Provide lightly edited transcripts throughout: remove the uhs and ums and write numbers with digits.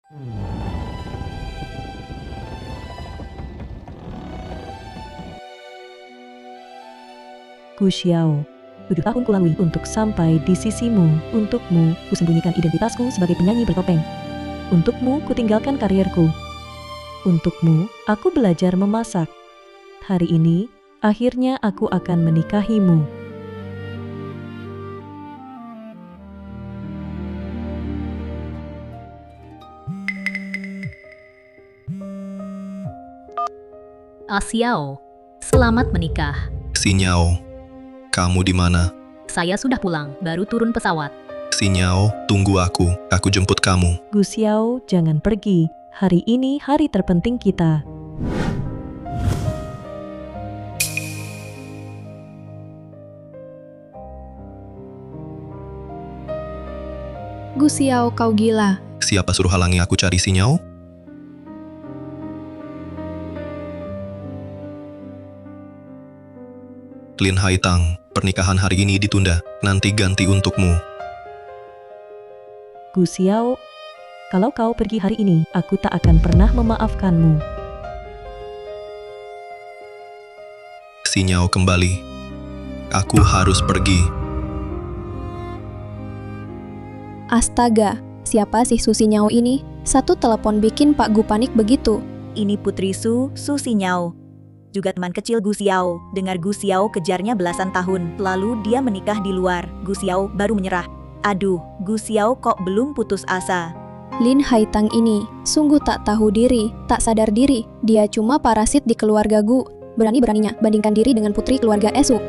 Gu Xiao, 7 tahun kulalui untuk sampai di sisimu. Untukmu, kusembunyikan identitasku sebagai penyanyi bertopeng. Untukmu, kutinggalkan karierku. Untukmu, aku belajar memasak. Hari ini, akhirnya aku akan menikahimu. Xiao, selamat menikah. Xinyao, kamu di mana? Saya sudah pulang, baru turun pesawat. Xinyao, tunggu aku jemput kamu. Gu Xiao, jangan pergi. Hari ini hari terpenting kita. Gu Xiao, kau gila. Siapa suruh halangi aku cari Xinyao? Lin Haitang, pernikahan hari ini ditunda, nanti ganti untukmu. Gu Xiao, kalau kau pergi hari ini, aku tak akan pernah memaafkanmu. Xinyao kembali. Aku harus pergi. Astaga, siapa sih Su Xinyao ini? Satu telepon bikin Pak Gu panik begitu. Ini Putri Su Xinyao. Juga teman kecil Gu Xiao. Dengar Gu Xiao kejarnya belasan tahun, lalu dia menikah di luar. Gu Xiao baru menyerah. Aduh, Gu Xiao kok belum putus asa. Lin Haitang ini sungguh tak tahu diri, tak sadar diri. Dia cuma parasit di keluarga Gu. Berani-beraninya bandingkan diri dengan putri keluarga Esu.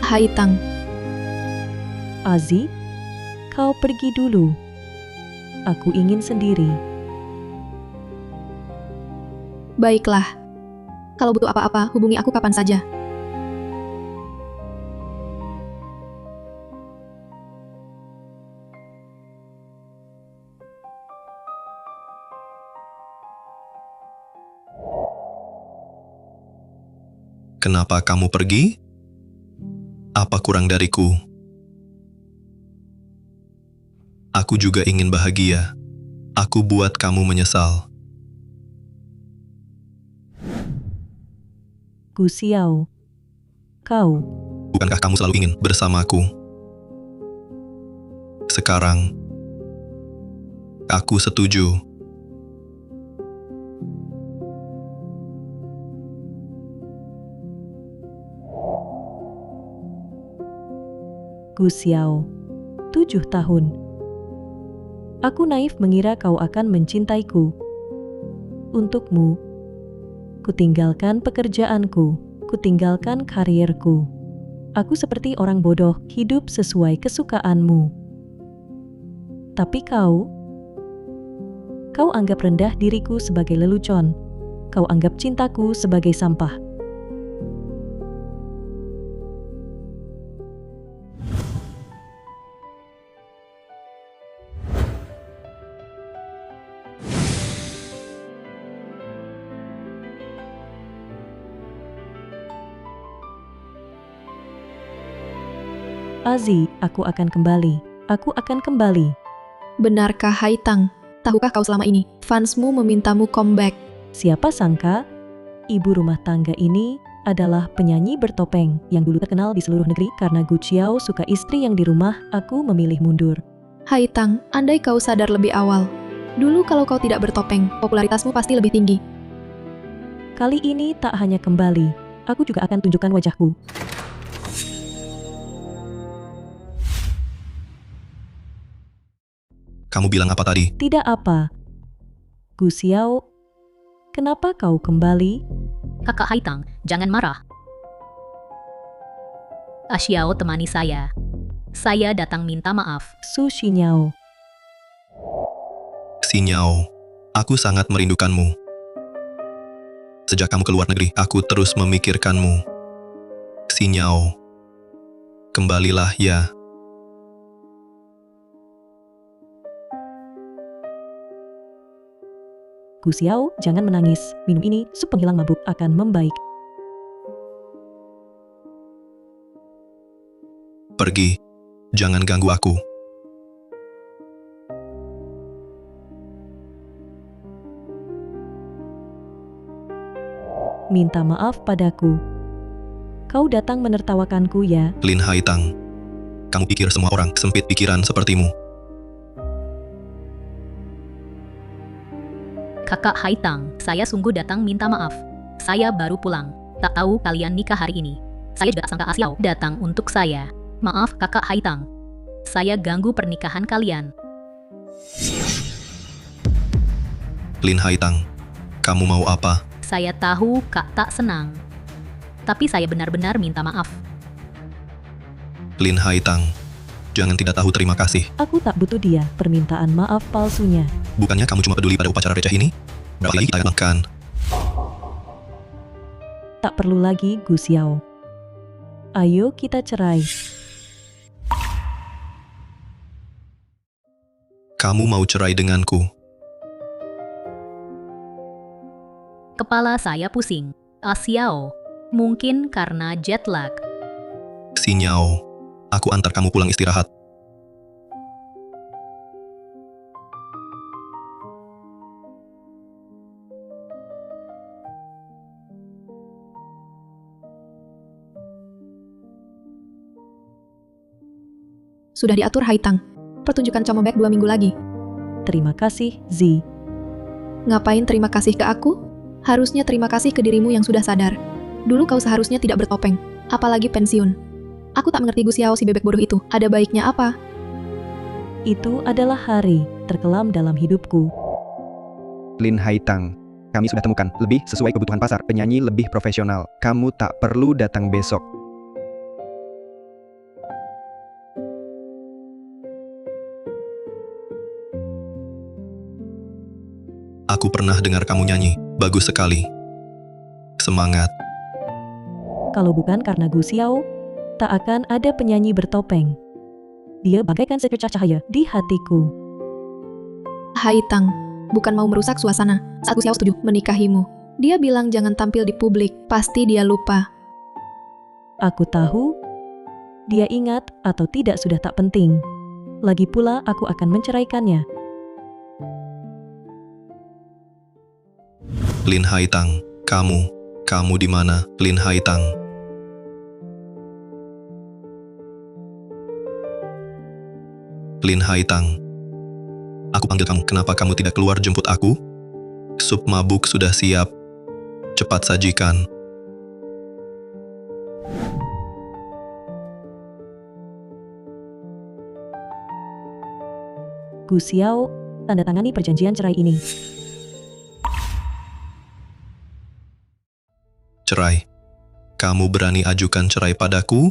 Haitang, Azi, kau pergi dulu. Aku ingin sendiri. baiklah. Kalau butuh apa-apa, hubungi aku kapan saja. Kenapa kamu pergi? Apa kurang dariku? Aku juga ingin bahagia. Aku buat kamu menyesal. Gu Xiao, kau, Bukankah kamu selalu ingin bersamaku? Sekarang, aku setuju. Gu Xiao, 7 tahun. Aku naif mengira kau akan mencintaiku. Untukmu, kutinggalkan pekerjaanku, kutinggalkan karierku. Aku seperti orang bodoh, hidup sesuai kesukaanmu. Tapi kau anggap rendah diriku sebagai lelucon. Kau anggap cintaku sebagai sampah. Azi, aku akan kembali. Aku akan kembali. Benarkah Haitang? Tahukah kau selama ini, fansmu memintamu comeback? Siapa sangka, ibu rumah tangga ini adalah penyanyi bertopeng yang dulu terkenal di seluruh negeri. Karena Gu Xiao suka istri yang di rumah, aku memilih mundur. Haitang, andai kau sadar lebih awal. Dulu kalau kau tidak bertopeng, popularitasmu pasti lebih tinggi. Kali ini tak hanya kembali, aku juga akan tunjukkan wajahku. Kamu bilang apa tadi? Tidak apa. Gu Xiao, kenapa kau kembali? Kakak Haitang, jangan marah. Xiao temani saya. Saya datang minta maaf. Su Xinyao, Xinyao, aku sangat merindukanmu. Sejak kamu keluar negeri, aku terus memikirkanmu. Xinyao, kembalilah ya. Gu Xiao, jangan menangis. Minum ini, sup penghilang mabuk akan membaik. Pergi. Jangan ganggu aku. Minta maaf padaku. Kau datang menertawakanku ya. Lin Haitang. Kamu pikir semua orang sempit pikiran sepertimu? Kakak Haitang, saya sungguh datang minta maaf. Saya baru pulang. Tak tahu kalian nikah hari ini. Saya juga sangka Xiao datang untuk saya. Maaf kakak Haitang. Saya ganggu pernikahan kalian. Lin Haitang. Kamu mau apa? Saya tahu kak tak senang. Tapi saya benar-benar minta maaf. Lin Haitang. Jangan tidak tahu terima kasih. Aku tak butuh dia, permintaan maaf palsunya. Bukannya kamu cuma peduli pada upacara receh ini? Berapa lagi kita makan? Tak perlu lagi, Gu Xiao. Ayo kita cerai. Kamu mau cerai denganku? Kepala saya pusing. Xiao, mungkin karena jet lag. Sinyao. Aku antar kamu pulang istirahat. Sudah diatur Haitang. Pertunjukan Comobek 2 minggu lagi. Terima kasih, Zi. Ngapain terima kasih ke aku? Harusnya terima kasih ke dirimu yang sudah sadar. Dulu kau seharusnya tidak bertopeng, apalagi pensiun. Aku tak mengerti Gu Xiao si bebek bodoh itu. Ada baiknya apa? Itu adalah hari terkelam dalam hidupku. Lin Haitang, kami sudah temukan lebih sesuai kebutuhan pasar, penyanyi lebih profesional. Kamu tak perlu datang besok. Aku pernah dengar kamu nyanyi. Bagus sekali. Semangat. Kalau bukan karena Gu Xiao, tak akan ada penyanyi bertopeng. Dia bagaikan secercah cahaya di hatiku. Haitang, bukan mau merusak suasana. Saat Gu Xiao setuju menikahimu, dia bilang jangan tampil di publik. Pasti dia lupa. Aku tahu, dia ingat atau tidak sudah tak penting. Lagi pula aku akan menceraikannya. Lin Haitang, kamu di mana? Lin Haitang. Lin Haitang. Aku panggil kamu, kenapa kamu tidak keluar jemput aku? Sup mabuk sudah siap. Cepat sajikan. Gu Xiao, tanda tangani perjanjian cerai ini. Cerai. Kamu berani ajukan cerai padaku?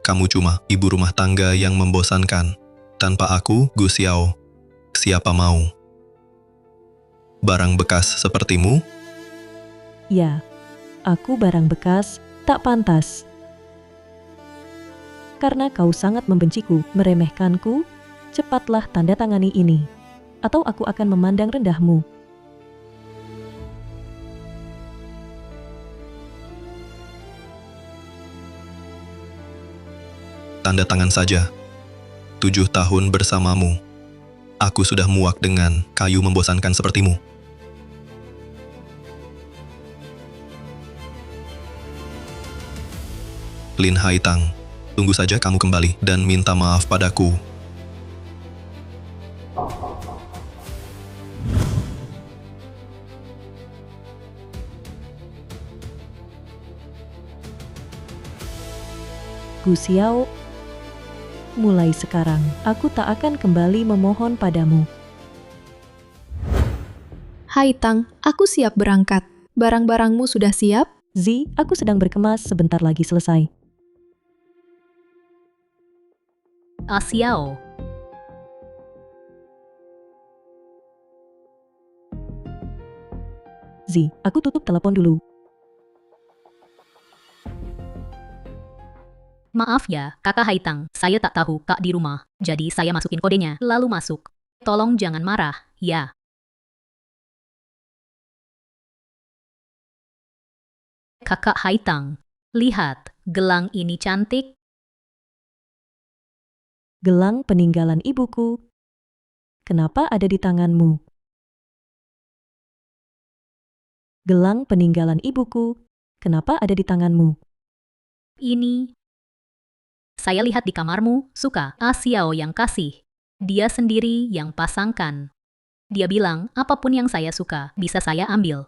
Kamu cuma ibu rumah tangga yang membosankan. Tanpa aku, Gu Xiao, siapa mau? Barang bekas sepertimu? Ya, aku barang bekas, tak pantas. Karena kau sangat membenciku, meremehkanku, cepatlah tanda tangani ini. Atau aku akan memandang rendahmu. Tanda tangan saja. 7 tahun bersamamu. Aku sudah muak dengan kayu membosankan sepertimu. Lin Haitang, tunggu saja kamu kembali dan minta maaf padaku. Gu Xiao, mulai sekarang, aku tak akan kembali memohon padamu. Haitang, aku siap berangkat. Barang-barangmu sudah siap? Zi, aku sedang berkemas, sebentar lagi selesai. Xiao, Zi, aku tutup telepon dulu. maaf ya, kakak Haitang. Saya tak tahu kak di rumah. Jadi saya masukin kodenya, lalu masuk. tolong jangan marah, ya. Kakak Haitang, lihat, gelang ini cantik. Gelang peninggalan ibuku. Kenapa ada di tanganmu? Gelang peninggalan ibuku. Kenapa ada di tanganmu? Ini. Saya lihat di kamarmu, suka. Xiao yang kasih. Dia sendiri yang pasangkan. Dia bilang, apapun yang saya suka, bisa saya ambil.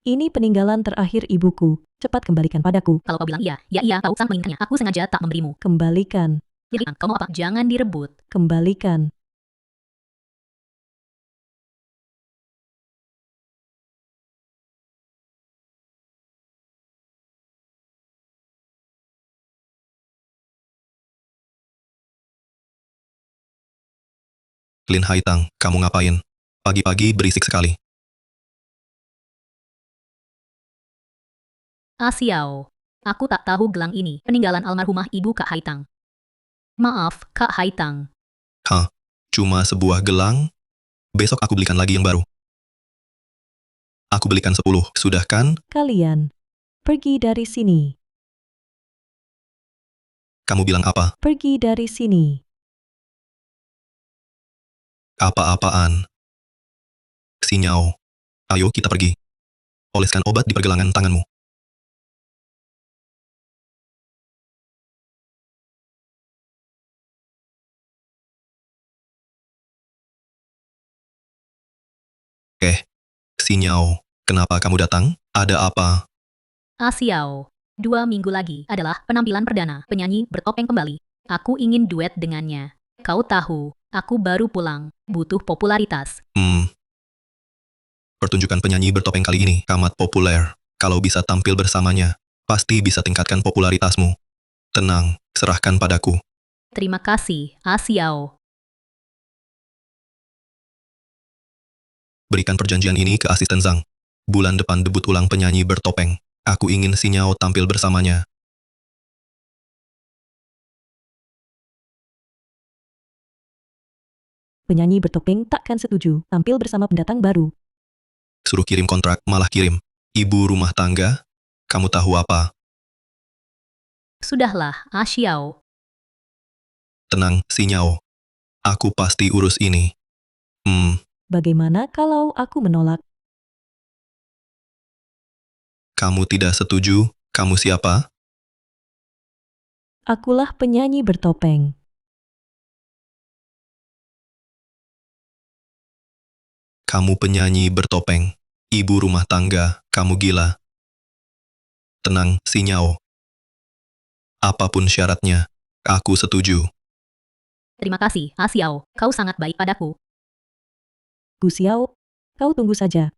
Ini peninggalan terakhir ibuku. Cepat kembalikan padaku. Kalau kau bilang iya, ya iya, kau sang menginginkannya. Aku sengaja tak memberimu. Kembalikan. Jadi, kau mau apa? Jangan direbut. Kembalikan. Lin Haitang, kamu ngapain? Pagi-pagi berisik sekali. Xiao, aku tak tahu gelang ini. Peninggalan almarhumah ibu Kak Haitang. Maaf, Kak Haitang. Hah? Cuma sebuah gelang? Besok aku belikan lagi yang baru. Aku belikan 10, sudah kan? Kalian. Pergi dari sini. Kamu bilang apa? Pergi dari sini. Apa-apaan? Sinyao. Ayo kita pergi. Oleskan obat di pergelangan tanganmu. Sinyao, kenapa kamu datang? Ada apa? Xiao, 2 minggu lagi adalah penampilan perdana penyanyi bertopeng kembali. Aku ingin duet dengannya. Kau tahu, aku baru pulang, butuh popularitas. Pertunjukan penyanyi bertopeng kali ini amat populer. Kalau bisa tampil bersamanya, pasti bisa tingkatkan popularitasmu. Tenang, serahkan padaku. Terima kasih, Xiao. Berikan perjanjian ini ke asisten Zhang. Bulan depan debut ulang penyanyi bertopeng. Aku ingin Sinyao tampil bersamanya. Penyanyi bertopeng takkan setuju tampil bersama pendatang baru. Suruh kirim kontrak, malah kirim. Ibu rumah tangga? Kamu tahu apa? Sudahlah, Xiao. Tenang, Sinyao. Aku pasti urus ini. Bagaimana kalau aku menolak? Kamu tidak setuju? Kamu siapa? Akulah penyanyi bertopeng. Kamu penyanyi bertopeng. Ibu rumah tangga, kamu gila. Tenang, Sinyao. Apapun syaratnya, aku setuju. Terima kasih, Xiao. Kau sangat baik padaku. Gu Xiao, kau tunggu saja.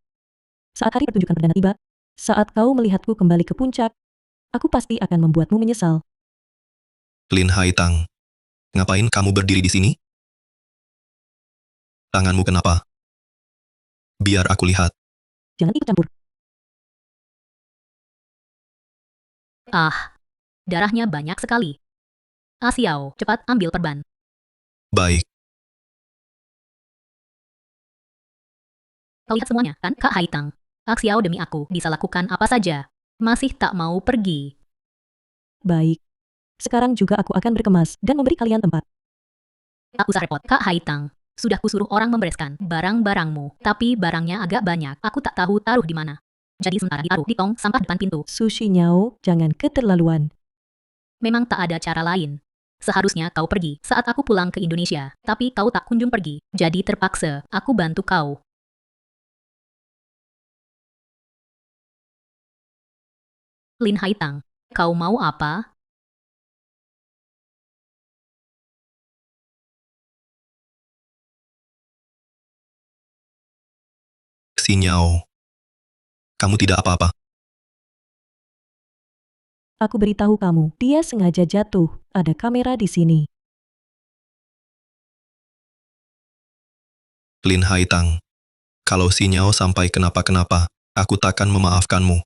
Saat hari pertunjukan perdana tiba, saat kau melihatku kembali ke puncak, aku pasti akan membuatmu menyesal. Lin Haitang. Ngapain kamu berdiri di sini? Tanganmu kenapa? Biar aku lihat. Jangan ikut campur. Darahnya banyak sekali. Xiao, cepat ambil perban. Baik. Kau lihat semuanya, kan, Kak Haitang? Xiao demi aku, bisa lakukan apa saja. Masih tak mau pergi. Baik. Sekarang juga aku akan berkemas dan memberi kalian tempat. Tak usah repot, Kak Haitang. Sudah kusuruh orang membereskan barang-barangmu, tapi barangnya agak banyak. Aku tak tahu taruh di mana. Jadi sementara ditaruh di tong sampah depan pintu. Sushi Nyao, jangan keterlaluan. Memang tak ada cara lain. Seharusnya kau pergi saat aku pulang ke Indonesia, tapi kau tak kunjung pergi. Jadi terpaksa, aku bantu kau. Lin Haitang, kau mau apa? Sinyao. Kamu tidak apa-apa. Aku beritahu kamu, dia sengaja jatuh. Ada kamera di sini. Lin Haitang. Kalau Sinyao sampai kenapa-kenapa, aku takkan memaafkanmu.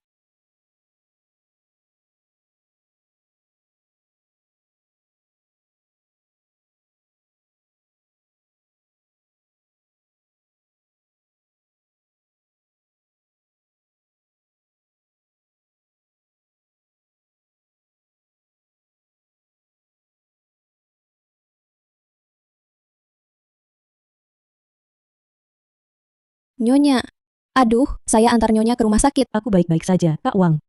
Nyonya. Aduh, saya antar Nyonya ke rumah sakit. Aku baik-baik saja, Kak Wang.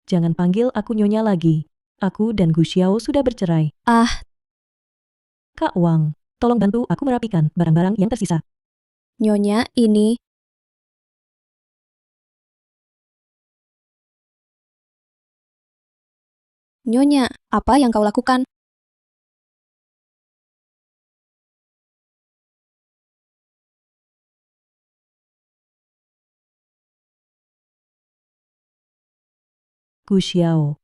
Jangan panggil aku Nyonya lagi. Aku dan Gu Xiao sudah bercerai. Ah, Kak Wang, tolong bantu aku merapikan barang-barang yang tersisa. Nyonya, ini... Nyonya, apa yang kau lakukan? Gu Xiao.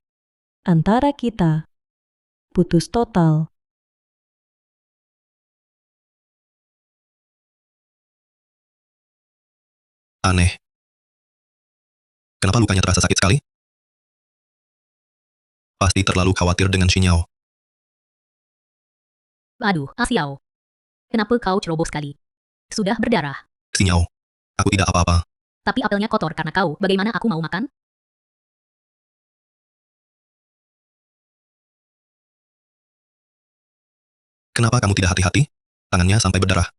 Antara kita putus total. Aneh. Kenapa lukanya terasa sakit sekali? Pasti terlalu khawatir dengan Xinyao. Aduh, Xiao. Kenapa kau ceroboh sekali? Sudah berdarah. Xinyao, aku tidak apa-apa. Tapi apelnya kotor karena kau. Bagaimana aku mau makan? Kenapa kamu tidak hati-hati? Tangannya sampai berdarah.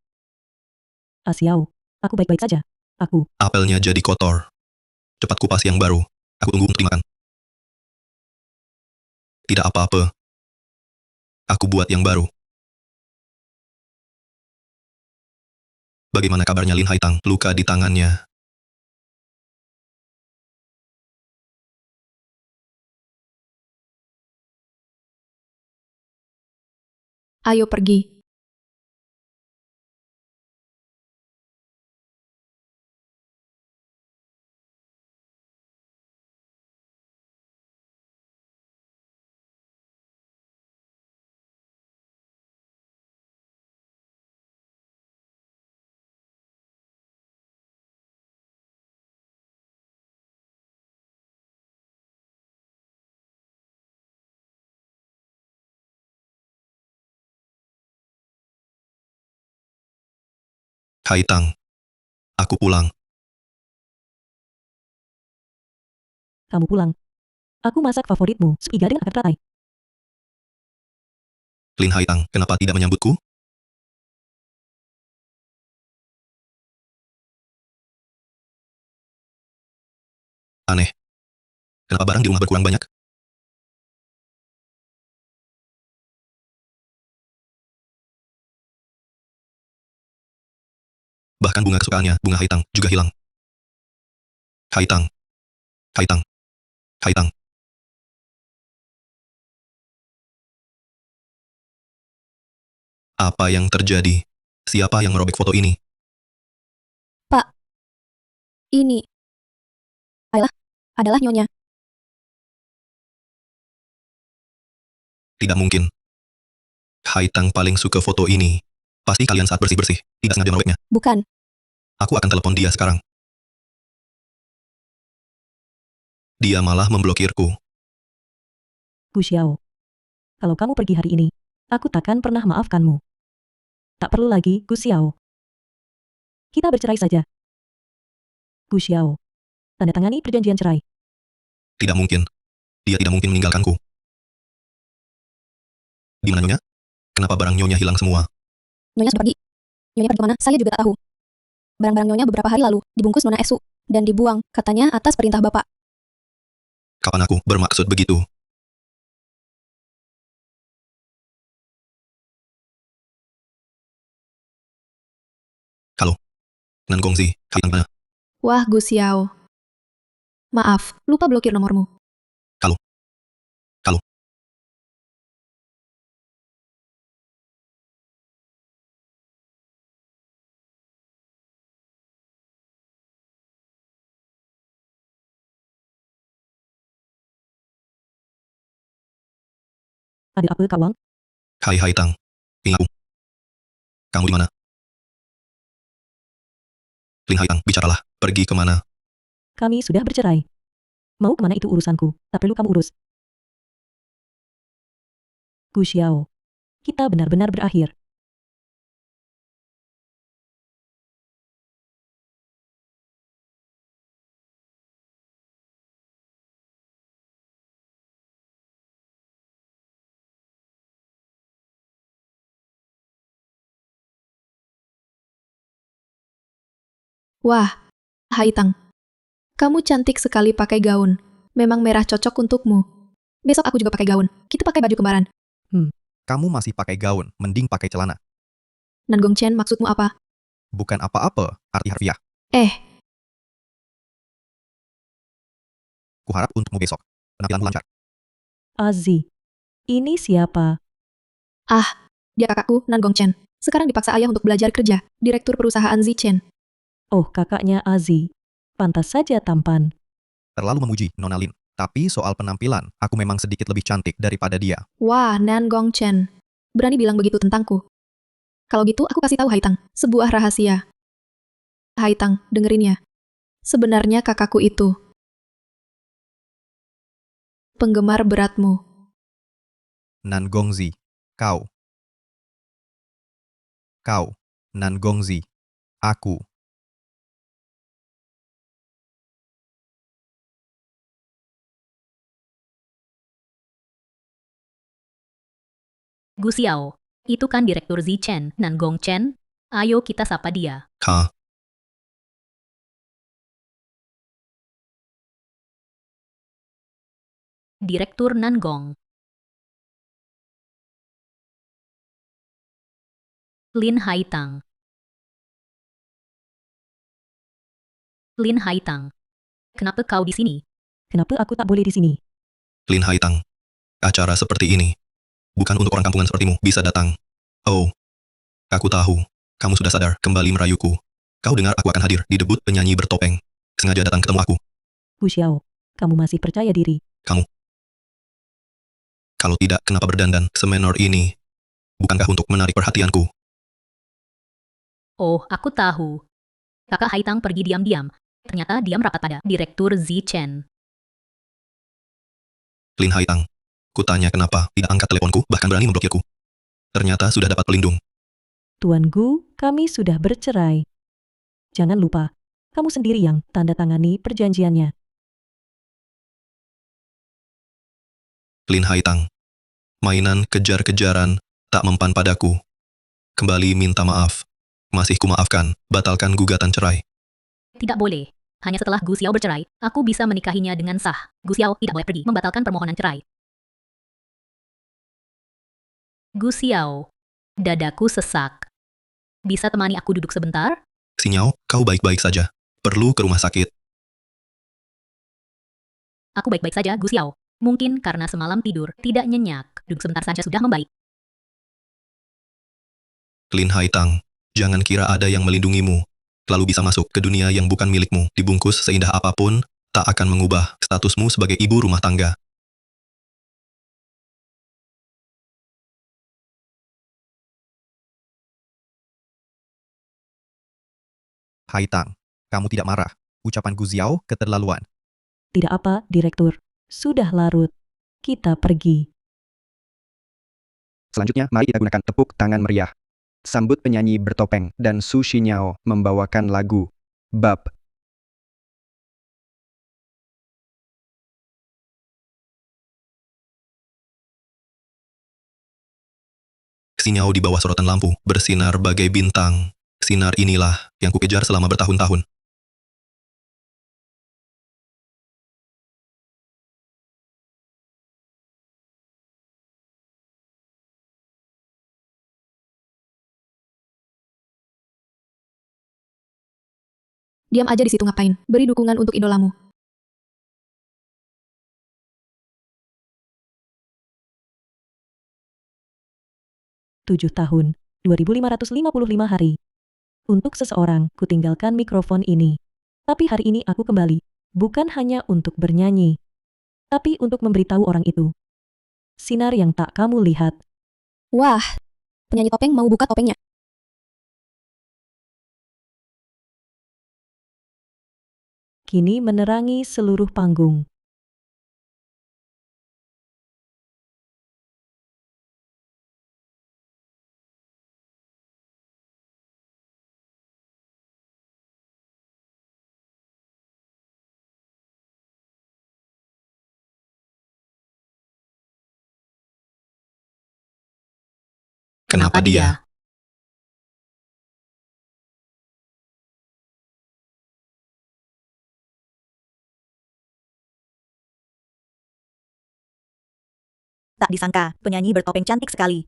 Xiao, aku baik-baik saja. Aku, Apelnya jadi kotor. Cepat kupas yang baru. Aku tunggu untuk dimakan. Tidak apa-apa. Aku buat yang baru. Bagaimana kabarnya Lin Haitang? Luka di tangannya. Ayo pergi. Haitang. Aku pulang. kamu pulang. Aku masak favoritmu, sup iga dengan akar teratai. Lin Haitang, kenapa tidak menyambutku? Aneh. Kenapa barang di rumah berkurang banyak? Bahkan bunga kesukaannya, bunga Haitang, juga hilang. Haitang. Haitang. Haitang. Apa yang terjadi? Siapa yang merobek foto ini? Pak. Ini. Adalah Nyonya. Tidak mungkin. Haitang paling suka foto ini. Pasti kalian saat bersih-bersih, tidak sengaja merobeknya. Bukan. Aku akan telepon dia sekarang. Dia malah memblokirku. Gu Xiao. Kalau kamu pergi hari ini, aku takkan pernah maafkanmu. Tak perlu lagi, Gu Xiao. Kita bercerai saja. Gu Xiao. Tanda tangani perjanjian cerai. Tidak mungkin. Dia tidak mungkin meninggalkanku. Di mana Nyonya? Kenapa barang Nyonya hilang semua? Nyonya sudah pergi. Nyonya pergi kemana? Saya juga tak tahu. Barang-barang Nyonya beberapa hari lalu dibungkus Nona Esu dan dibuang, katanya atas perintah Bapak. Kapan aku bermaksud begitu? Halo. Nan Gongzi, Haitang mana? Wah, Gu Xiao. Maaf, lupa blokir nomormu. Halo. Halo. Ada apa, Kak Wang? Hai Haitang. Ini aku. Kamu di mana? Lin Haitang, bicaralah. Pergi kemana? Kami sudah bercerai. Mau kemana itu urusanku, tak perlu kamu urus. Gu Xiao. Kita benar-benar berakhir. Wah, Haitang. Kamu cantik sekali pakai gaun. Memang merah cocok untukmu. Besok aku juga pakai gaun. Kita pakai baju kembaran. Kamu masih pakai gaun, mending pakai celana. Nangong Chen, maksudmu apa? Bukan apa-apa, arti harfiah. Eh, Kuharap untukmu besok. Penampilanmu lancar. Azi. Ini siapa? dia kakakku, Nangong Chen. Sekarang dipaksa ayah untuk belajar kerja. Direktur perusahaan Zichen. Oh, kakaknya Azi. Pantas saja tampan. Terlalu memuji, Nona Lin. Tapi soal penampilan, aku memang sedikit lebih cantik daripada dia. Wah, Nangong Chen. Berani bilang begitu tentangku. Kalau gitu, aku kasih tahu Haitang. Sebuah rahasia. Haitang, dengerin ya. Sebenarnya kakakku itu penggemar beratmu. Nan Gongzi. Kau. Nan Gongzi. Aku. Gu Xiao, itu kan Direktur Zichen, Nangong Chen. Ayo kita sapa dia. Hah? Direktur Nangong. Lin Haitang. Lin Haitang. Kenapa kau di sini? Kenapa aku tak boleh di sini? Lin Haitang. Acara seperti ini. Bukan untuk orang kampungan sepertimu bisa datang. Oh. Aku tahu. Kamu sudah sadar kembali merayuku. Kau dengar aku akan hadir di debut penyanyi bertopeng. Sengaja datang ketemu aku. Gu Xiao, kamu masih percaya diri? Kalau tidak, kenapa berdandan semenor ini? Bukankah untuk menarik perhatianku? Oh, aku tahu. Kakak Haitang pergi diam-diam. Ternyata dia merapat pada Direktur Zichen. Lin Haitang. Kutanya kenapa tidak angkat teleponku, bahkan berani memblokirku. Ternyata sudah dapat pelindung. Tuan Gu, kami sudah bercerai. Jangan lupa, kamu sendiri yang tanda tangani perjanjiannya. Lin Haitang. Mainan kejar-kejaran tak mempan padaku. Kembali minta maaf. Masih kumaafkan, batalkan gugatan cerai. Tidak boleh. Hanya setelah Gu Xiao bercerai, aku bisa menikahinya dengan sah. Gu Xiao tidak boleh pergi membatalkan permohonan cerai. Gu Xiao. Dadaku sesak. Bisa temani aku duduk sebentar? Sinyal, kau baik-baik saja. Perlu ke rumah sakit. Aku baik-baik saja, Gu Xiao. Mungkin karena semalam tidur tidak nyenyak. Duduk sebentar saja sudah membaik. Lin Haitang, jangan kira ada yang melindungimu. Lalu bisa masuk ke dunia yang bukan milikmu. Dibungkus seindah apapun, tak akan mengubah statusmu sebagai ibu rumah tangga. Haitang, kamu tidak marah. Ucapan Gu Xiao keterlaluan. Tidak apa, Direktur. Sudah larut. Kita pergi. Selanjutnya, mari kita gunakan tepuk tangan meriah. Sambut penyanyi bertopeng dan Su Xinyao membawakan lagu Bab. Sinyal di bawah sorotan lampu, bersinar bagai bintang. Sinar inilah yang kukejar selama bertahun-tahun. Diam aja di situ ngapain? Beri dukungan untuk idolamu. Tujuh tahun, 2555 hari. Untuk seseorang, kutinggalkan mikrofon ini. Tapi hari ini aku kembali. Bukan hanya untuk bernyanyi. Tapi untuk memberitahu orang itu. Sinar yang tak kamu lihat. Wah, penyanyi topeng mau buka topengnya. Kini menerangi seluruh panggung. Kenapa dia? Tak disangka, penyanyi bertopeng cantik sekali.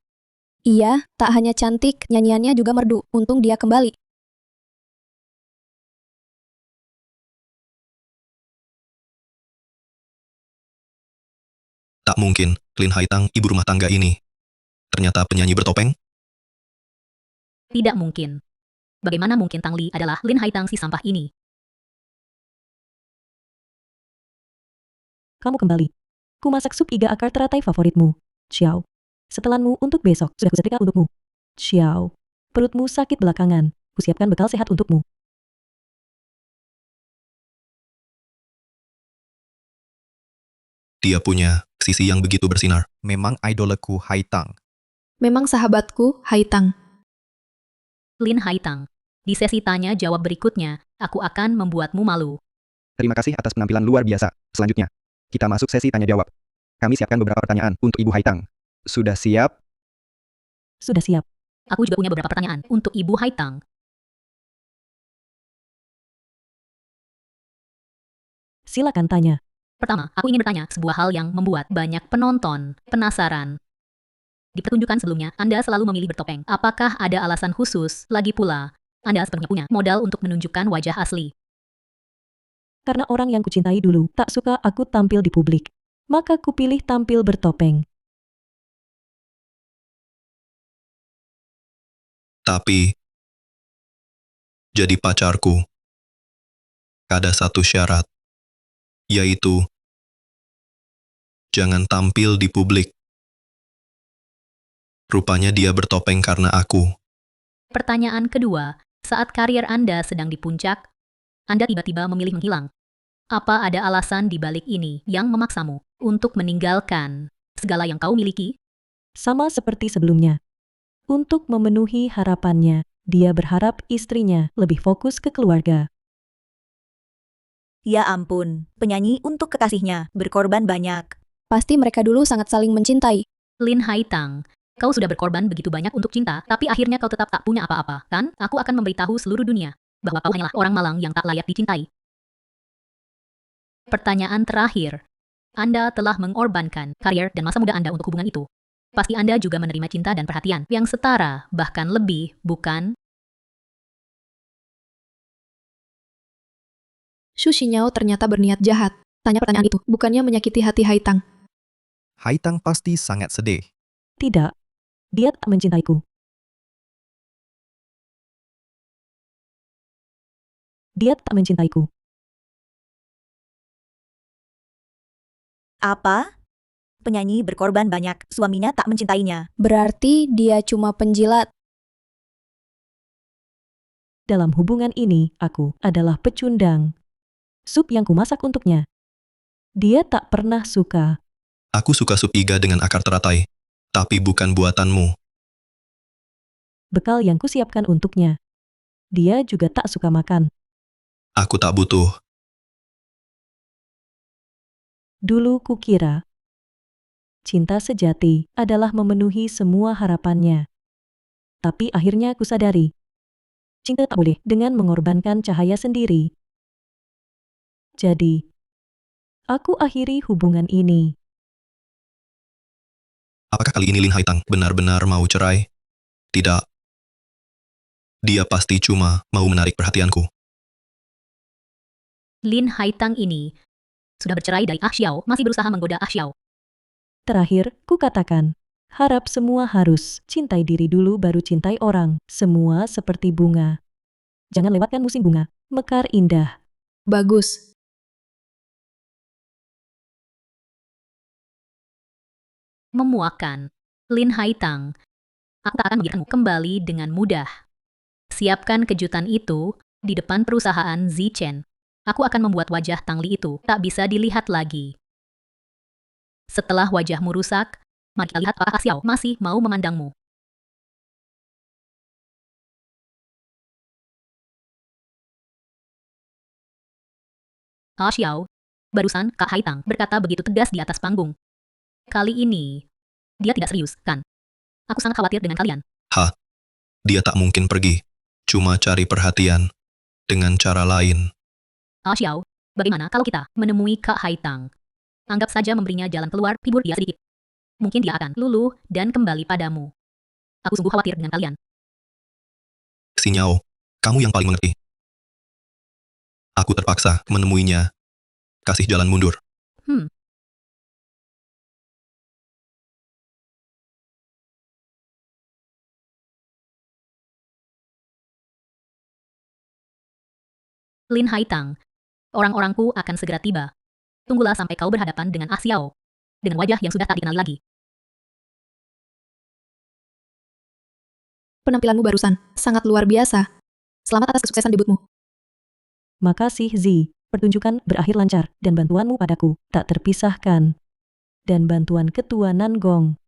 Iya, tak hanya cantik, nyanyiannya juga merdu. Untung dia kembali. Tak mungkin, Lin Haitang, ibu rumah tangga ini. Ternyata penyanyi bertopeng? Tidak mungkin. Bagaimana mungkin Tang Li adalah Lin Haitang si sampah ini? Kamu kembali. Ku masak sup iga akar teratai favoritmu. Xiao. Setelanmu untuk besok sudah kusetrika untukmu. Xiao. Perutmu sakit belakangan. Kusiapkan bekal sehat untukmu. Dia punya sisi yang begitu bersinar. Memang idolaku Haitang. Memang sahabatku, Haitang. Lin Haitang. Di sesi tanya jawab berikutnya, aku akan membuatmu malu. Terima kasih atas penampilan luar biasa. Selanjutnya, kita masuk sesi tanya jawab. Kami siapkan beberapa pertanyaan untuk Ibu Haitang. Sudah siap? Sudah siap. Aku juga punya beberapa pertanyaan untuk Ibu Haitang. Silakan tanya. Pertama, aku ingin bertanya sebuah hal yang membuat banyak penonton penasaran. Di pertunjukan sebelumnya, Anda selalu memilih bertopeng. Apakah ada alasan khusus? Lagi pula, Anda sepenuhnya punya modal untuk menunjukkan wajah asli. Karena orang yang kucintai dulu tak suka aku tampil di publik. Maka kupilih tampil bertopeng. Tapi, jadi pacarku. Ada satu syarat. Yaitu, jangan tampil di publik. Rupanya dia bertopeng karena aku. Pertanyaan kedua, saat karier Anda sedang di puncak, Anda tiba-tiba memilih menghilang. Apa ada alasan di balik ini yang memaksamu untuk meninggalkan segala yang kau miliki? Sama seperti sebelumnya. Untuk memenuhi harapannya, dia berharap istrinya lebih fokus ke keluarga. Ya ampun, penyanyi untuk kekasihnya, berkorban banyak. Pasti mereka dulu sangat saling mencintai. Lin Haitang, kau sudah berkorban begitu banyak untuk cinta, tapi akhirnya kau tetap tak punya apa-apa, kan? Aku akan memberitahu seluruh dunia bahwa kau hanyalah orang malang yang tak layak dicintai. Pertanyaan terakhir. Anda telah mengorbankan karier dan masa muda Anda untuk hubungan itu. Pasti Anda juga menerima cinta dan perhatian yang setara, bahkan lebih, bukan? Xu Xinyao ternyata berniat jahat. Tanya pertanyaan itu, bukannya menyakiti hati Haitang. Haitang pasti sangat sedih. Tidak. Dia tak mencintaiku. Dia tak mencintaiku. Apa? Penyanyi berkorban banyak, suaminya tak mencintainya. Berarti dia cuma penjilat. Dalam hubungan ini, aku adalah pecundang. Sup yang kumasak untuknya. Dia tak pernah suka. Aku suka sup iga dengan akar teratai. Tapi bukan buatanmu. Bekal yang kusiapkan untuknya. Dia juga tak suka makan. Aku tak butuh. Dulu kukira cinta sejati adalah memenuhi semua harapannya. Tapi akhirnya kusadari, cinta tak boleh dengan mengorbankan cahaya sendiri. Jadi, aku akhiri hubungan ini. Apakah kali ini Lin Haitang benar-benar mau cerai? Tidak. Dia pasti cuma mau menarik perhatianku. Lin Haitang ini sudah bercerai dari Ah Xiao, masih berusaha menggoda Ah Xiao. Terakhir, kukatakan, harap semua harus cintai diri dulu baru cintai orang. Semua seperti bunga. Jangan lewatkan musim bunga, mekar indah. Bagus. Memuakan. Lin Haitang, aku tak akan membiarkanmu kembali dengan mudah. Siapkan kejutan itu di depan perusahaan Zichen. Aku akan membuat wajah Tang Li itu tak bisa dilihat lagi. Setelah wajahmu rusak, mari kita lihat apakah Ah Xiao masih mau memandangmu. Ah Xiao, barusan Kak Haitang berkata begitu tegas di atas panggung. Kali ini, dia tidak serius, kan? Aku sangat khawatir dengan kalian. Dia tak mungkin pergi. Cuma cari perhatian. Dengan cara lain. Ah Xiao, bagaimana kalau kita menemui Kak Haitang? Anggap saja memberinya jalan keluar, hibur dia sedikit. mungkin dia akan luluh dan kembali padamu. Aku sungguh khawatir dengan kalian. Xinyao, kamu yang paling mengerti. Aku terpaksa menemuinya. Kasih jalan mundur. Lin Haitang, orang-orangku akan segera tiba. Tunggulah sampai kau berhadapan dengan Ah Xiao. Dengan wajah yang sudah tak dikenali lagi. Penampilanmu barusan sangat luar biasa. Selamat atas kesuksesan debutmu. Makasih Zi, pertunjukan berakhir lancar dan bantuanmu padaku tak terpisahkan. Dan bantuan ketua Nangong.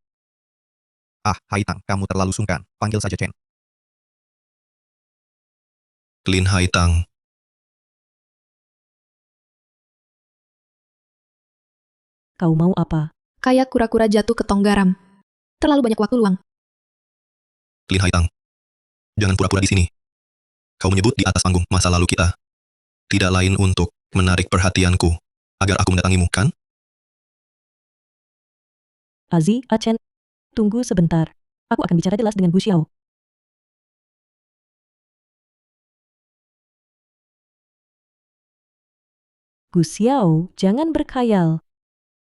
Ah, Haitang, kamu terlalu sungkan. Panggil saja Chen. Lin Haitang, Kau mau apa? Kayak kura-kura jatuh ke tong garam. Terlalu banyak waktu luang. Lin Haitang. Jangan pura-pura di sini. Kau menyebut di atas panggung masa lalu kita. Tidak lain untuk menarik perhatianku, agar aku mendatangimu, kan? Azi, Achen, tunggu sebentar. Aku akan bicara jelas dengan Gu Xiao. Gu Xiao, jangan berkhayal.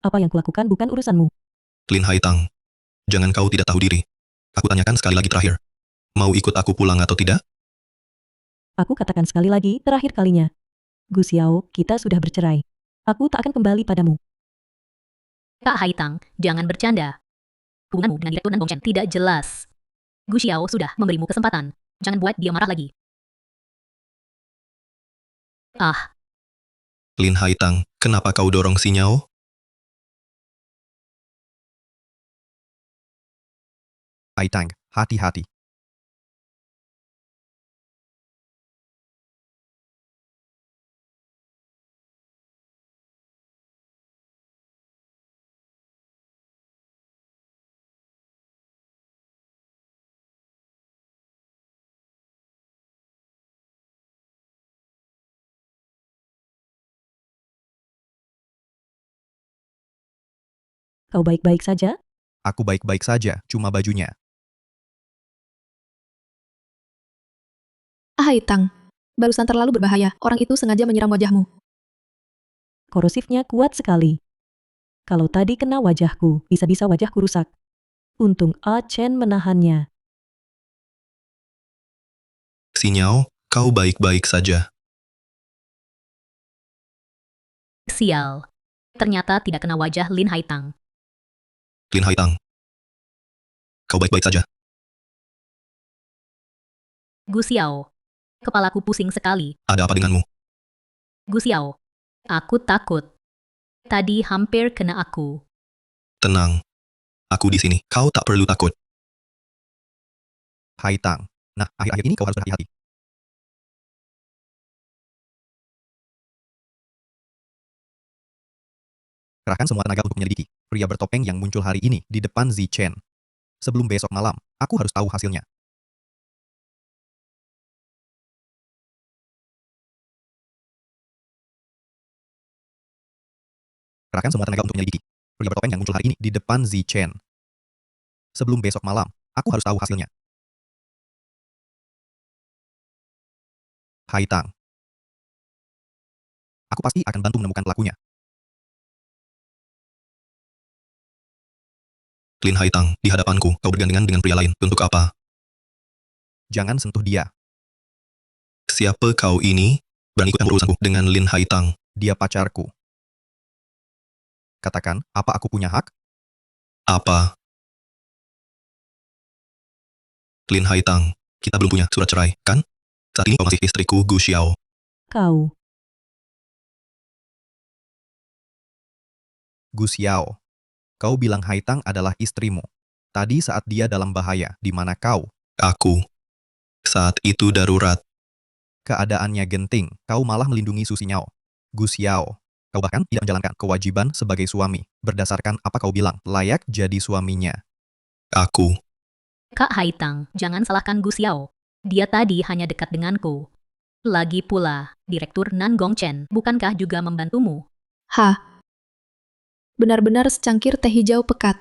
Apa yang kulakukan bukan urusanmu. Lin Haitang. Jangan kau tidak tahu diri. Aku tanyakan sekali lagi terakhir. Mau ikut aku pulang atau tidak? Aku katakan sekali lagi, terakhir kalinya. Gu Xiao, kita sudah bercerai. Aku tak akan kembali padamu. Kak Haitang, jangan bercanda. Hubunganmu dengan Direktur Nangong Chen tidak jelas. Gu Xiao sudah memberimu kesempatan. Jangan buat dia marah lagi. Ah, Lin Haitang, kenapa kau dorong Xinyao? Haitang, hati-hati. Kau baik-baik saja? Aku baik-baik saja, cuma bajunya. Ah Haitang, barusan terlalu berbahaya. Orang itu sengaja menyiram wajahmu. Korosifnya kuat sekali. Kalau tadi kena wajahku, bisa-bisa wajahku rusak. Untung Achen menahannya. Xinyao, kau baik-baik saja. sial. Ternyata tidak kena wajah Lin Haitang. Lin Haitang. Kau baik-baik saja. Gu Xiao. Kepalaku pusing sekali. Ada apa denganmu? Gu Xiao. Aku takut. Tadi hampir kena aku. Tenang. Aku di sini. Kau tak perlu takut. Haitang. Nah, akhir-akhir ini kau harus berhati-hati. Kerahkan semua tenaga untuk menyelidiki pria bertopeng yang muncul hari ini di depan Zi Chen. Sebelum besok malam, aku harus tahu hasilnya. Kerahkan semua tenaga untuk menyelidiki pria bertopeng yang muncul hari ini di depan Zi Chen. Sebelum besok malam, aku harus tahu hasilnya. Haitang. Aku pasti akan bantu menemukan pelakunya. Lin Haitang, di hadapanku, kau bergandengan dengan pria lain. Untuk apa? Jangan sentuh dia. Siapa kau ini? Berani ikut campur urusanku dengan Lin Haitang. Dia pacarku. Katakan, apa aku punya hak? Apa? Lin Haitang, kita belum punya surat cerai, kan? Saat ini kau masih istriku Gu Xiao. Kau, Gu Xiao. Kau bilang Haitang adalah istrimu. Tadi saat dia dalam bahaya, di mana kau? Aku. Saat itu darurat. Keadaannya genting, kau malah melindungi Su Xinyao. Gu Xiao. Kau bahkan tidak menjalankan kewajiban sebagai suami. Berdasarkan apa kau bilang, layak jadi suaminya. Aku. Kak Haitang, jangan salahkan Gu Xiao. Dia tadi hanya dekat denganku. Lagi pula, Direktur Nangong Chen bukankah juga membantumu? Benar-benar secangkir teh hijau pekat.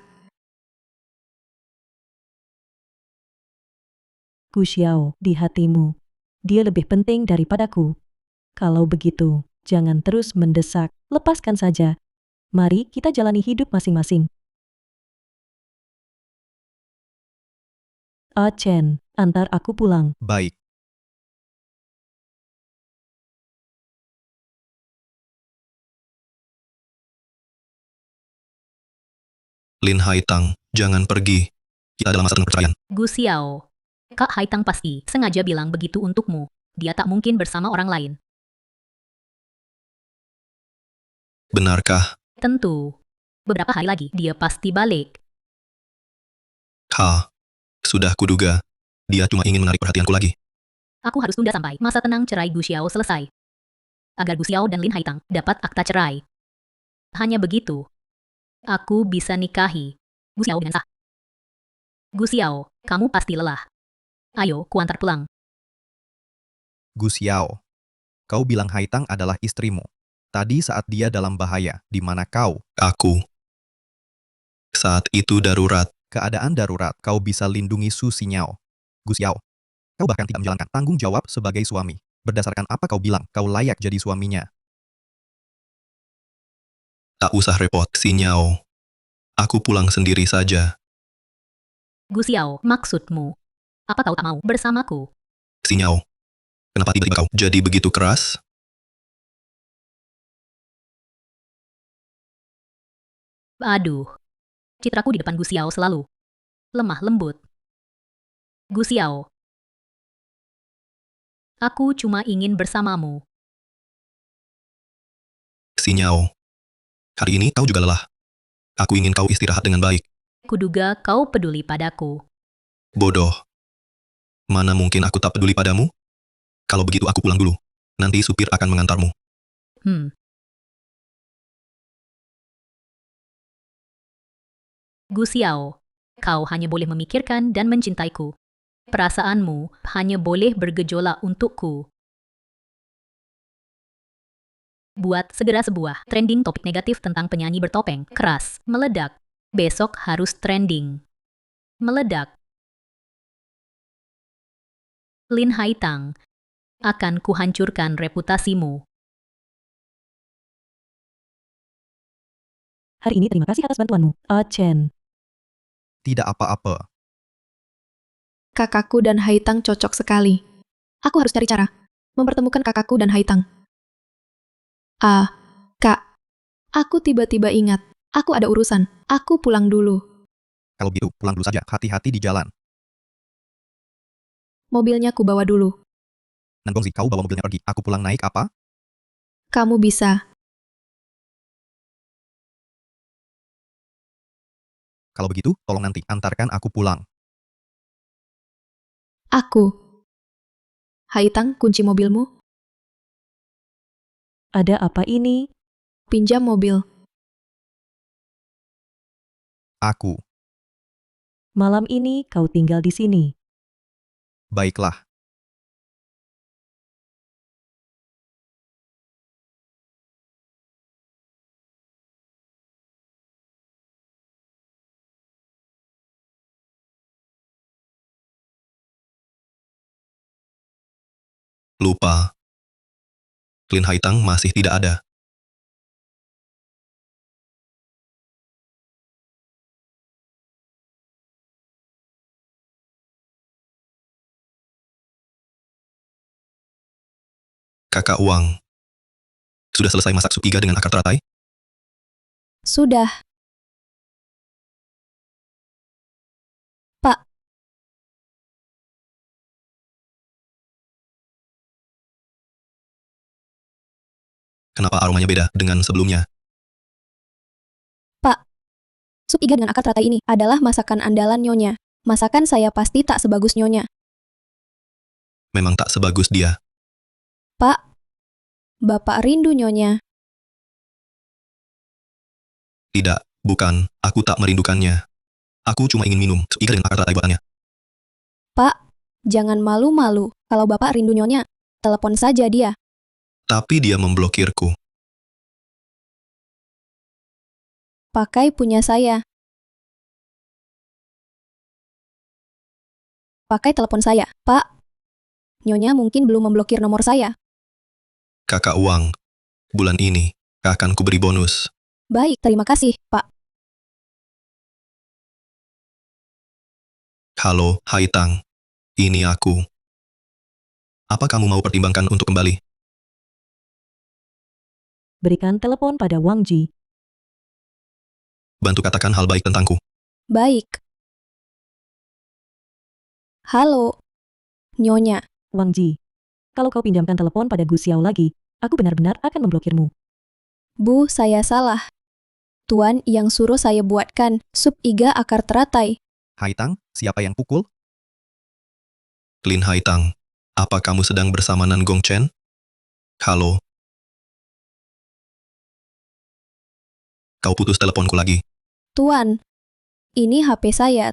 Gu Xiao di hatimu. Dia lebih penting daripadaku. Kalau begitu, jangan terus mendesak, lepaskan saja. Mari kita jalani hidup masing-masing. Chen, antar aku pulang. Baik. Lin Haitang, jangan pergi. Kita dalam masa tengah perceraian. Gu Xiao. Kak Haitang pasti sengaja bilang begitu untukmu. Dia tak mungkin bersama orang lain. Benarkah? Tentu. Beberapa hari lagi dia pasti balik. Sudah kuduga. Dia cuma ingin menarik perhatianku lagi. Aku harus tunda sampai masa tenang cerai Gu Xiao selesai. Agar Gu Xiao dan Lin Haitang dapat akta cerai. Hanya begitu, aku bisa nikahi Gu Xiao dengan sah. Gu Xiao, kamu pasti lelah. Ayo, kuantar pulang. Gu Xiao. Kau bilang Haitang adalah istrimu. Tadi saat dia dalam bahaya, di mana kau? Aku. Saat itu darurat. Keadaan darurat, kau bisa lindungi Su Xinyao. Gu Xiao. Kau bahkan tidak menjalankan tanggung jawab sebagai suami. Berdasarkan apa kau bilang, kau layak jadi suaminya. Tak usah repot, Xinyao. Aku pulang sendiri saja. Gu Xiao, maksudmu? Apa kau tak mau bersamaku? Xinyao. Kenapa tiba-tiba kau jadi begitu keras? Aduh. Citraku di depan Gu Xiao selalu lemah lembut. Gu Xiao. Aku cuma ingin bersamamu. Xinyao. Hari ini kau juga lelah. Aku ingin kau istirahat dengan baik. Kuduga kau peduli padaku. Bodoh. Mana mungkin aku tak peduli padamu? Kalau begitu aku pulang dulu. Nanti supir akan mengantarmu. Gu Xiao, kau hanya boleh memikirkan dan mencintaiku. Perasaanmu hanya boleh bergejolak untukku. Buat segera sebuah trending topik negatif tentang penyanyi bertopeng keras, meledak. Besok harus trending. Meledak. Lin Haitang, akan kuhancurkan reputasimu. Hari ini terima kasih atas bantuanmu, Chen. Tidak apa-apa. Kakakku dan Haitang cocok sekali. Aku harus cari cara mempertemukan kakakku dan Haitang. Kak. Aku tiba-tiba ingat. Aku ada urusan. Aku pulang dulu. Kalau gitu, pulang dulu saja. Hati-hati di jalan. Mobilnya ku bawa dulu. Nanggongzi, kau bawa mobilnya pergi. Aku pulang naik apa? Kamu bisa. Kalau begitu, tolong nanti antarkan aku pulang. Aku. Haitang, kunci mobilmu. Ada apa ini? Pinjam mobil. Aku. Malam ini kau tinggal di sini. Baiklah. Lupa. Lin Haitang masih tidak ada. Kakak Wang. Sudah selesai masak sup iga dengan akar teratai? Sudah. Pak. Kenapa aromanya beda dengan sebelumnya? Pak. Sup iga dengan akar teratai ini adalah masakan andalan Nyonya. Masakan saya pasti tak sebagus Nyonya. Memang tak sebagus dia. Pak. Bapak rindu Nyonya. Tidak, bukan. Aku tak merindukannya. Aku cuma ingin minum sup iga dengan akar teratai buatannya. Pak. Jangan malu-malu. Kalau Bapak rindu Nyonya, telepon saja dia. Tapi dia memblokirku. Pakai punya saya. pakai telepon saya. Pak, Nyonya mungkin belum memblokir nomor saya. Kakak Wang, bulan ini, akan kuberi bonus. Baik, terima kasih, Pak. Halo, Haitang. Ini aku. Apa kamu mau pertimbangkan untuk kembali? Berikan telepon pada Wang Ji. Bantu katakan hal baik tentangku. Baik. Halo, Nyonya. Wang Ji. Kalau kau pinjamkan telepon pada Gu Xiao lagi, aku benar-benar akan memblokirmu. Bu, saya salah. Tuan yang suruh saya buatkan sup iga akar teratai. Haitang, siapa yang pukul? Lin Haitang, apa kamu sedang bersama Nan Gong Chen? Halo. Kau putus teleponku lagi. Tuan, ini HP saya.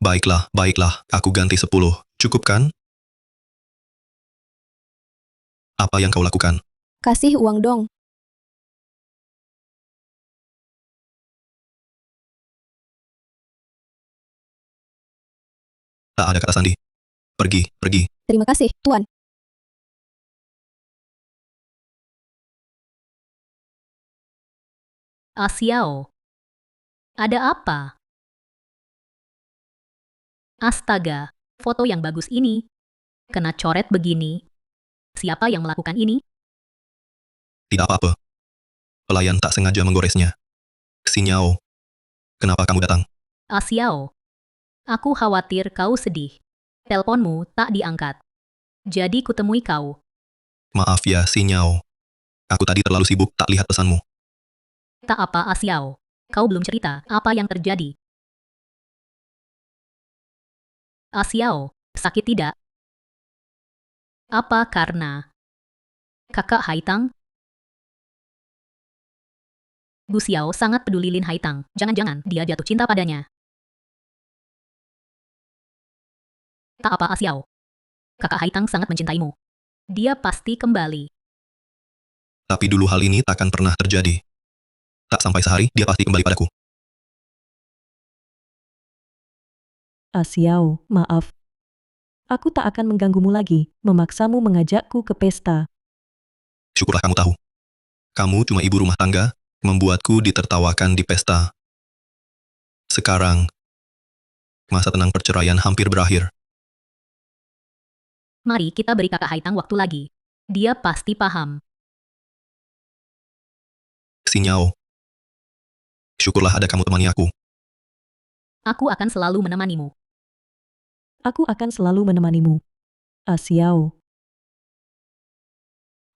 Baiklah, aku ganti 10. Cukup kan? Apa yang kau lakukan? Kasih uang dong. Tak ada kata sandi. Pergi. Terima kasih, Tuan. Xiao. Ada apa? Astaga, foto yang bagus ini. Kena coret begini. Siapa yang melakukan ini? Tidak apa-apa. Pelayan tak sengaja menggoresnya. Xiao, kenapa kamu datang? Xiao. Aku khawatir kau sedih. Teleponmu tak diangkat. Jadi kutemui kau. Maaf ya, Xiao. Aku tadi terlalu sibuk tak lihat pesanmu. Tak apa, Xiao. Kau belum cerita apa yang terjadi. Xiao, sakit tidak? Apa karena kakak Haitang? Gu Xiao sangat peduli Lin Haitang. Jangan-jangan dia jatuh cinta padanya. Tak apa, Xiao. Kakak Haitang sangat mencintaimu. Dia pasti kembali. Tapi dulu hal ini takkan pernah terjadi. Tak sampai sehari, dia pasti kembali padaku. Xiao, maaf. Aku tak akan mengganggumu lagi, memaksamu mengajakku ke pesta. Syukurlah kamu tahu. Kamu cuma ibu rumah tangga, membuatku ditertawakan di pesta. Sekarang, masa tenang perceraian hampir berakhir. Mari kita beri kakak Haitang waktu lagi. Dia pasti paham. Xiao. Syukurlah ada kamu temani aku. Aku akan selalu menemanimu. Aku akan selalu menemanimu. Xiao.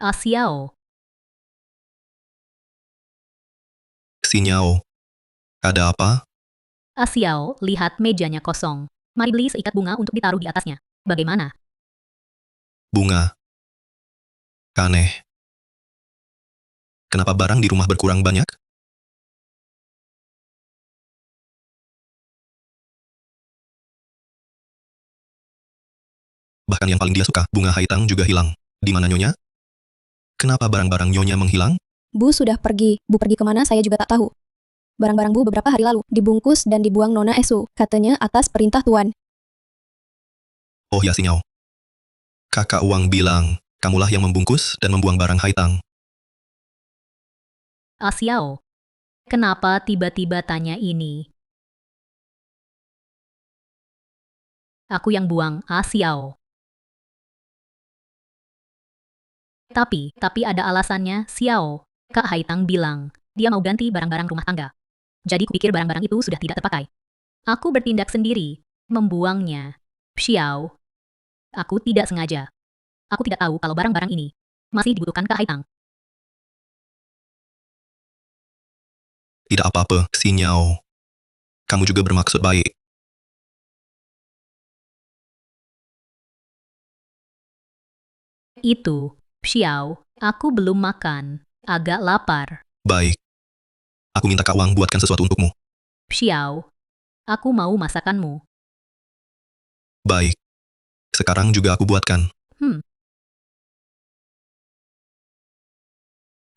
Xiao. Xiao. Ada apa? Xiao, lihat mejanya kosong. Mari beli seikat bunga untuk ditaruh di atasnya. Bagaimana? Bunga. Aneh. Kenapa barang di rumah berkurang banyak? Bahkan yang paling dia suka, bunga Haitang juga hilang. Di mana Nyonya? Kenapa barang-barang Nyonya menghilang? Bu sudah pergi. Bu pergi kemana saya juga tak tahu. Barang-barang Bu beberapa hari lalu dibungkus dan dibuang Nona Esu, katanya atas perintah Tuan. Oh ya Xiao. Kakak Wang bilang, kamulah yang membungkus dan membuang barang Haitang. Xiao. Kenapa tiba-tiba tanya ini? Aku yang buang, Xiao. Tapi ada alasannya, Xiao. Kak Haitang bilang, dia mau ganti barang-barang rumah tangga. Jadi kupikir barang-barang itu sudah tidak terpakai. Aku bertindak sendiri, membuangnya. Xiao. Aku tidak sengaja. Aku tidak tahu kalau barang-barang ini masih dibutuhkan Kak Haitang. Tidak apa-apa, Xiao. Kamu juga bermaksud baik. Itu, Xiao, aku belum makan. Agak lapar. Baik. Aku minta Kak Wang buatkan sesuatu untukmu. Xiao, aku mau masakanmu. Baik. Sekarang juga aku buatkan.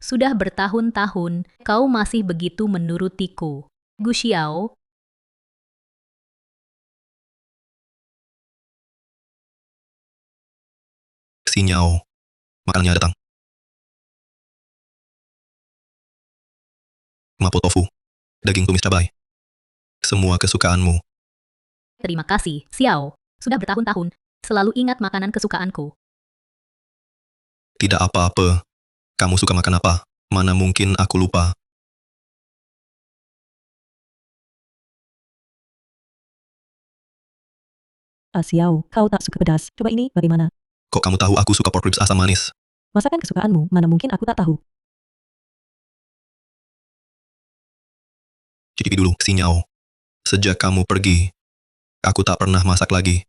Sudah bertahun-tahun, kau masih begitu menurutiku. Gu Xiao, Xinyao. Makanannya datang. Mapo tofu. Daging tumis cabai. Semua kesukaanmu. Terima kasih, Xiao. Sudah bertahun-tahun, selalu ingat makanan kesukaanku. Tidak apa-apa. Kamu suka makan apa? Mana mungkin aku lupa. Xiao, kau tak suka pedas. Coba ini, bagaimana? Kok kamu tahu aku suka pork ribs asam manis? Masakan kesukaanmu, mana mungkin aku tak tahu. Cicipi dulu, Xinyao. Sejak kamu pergi, aku tak pernah masak lagi.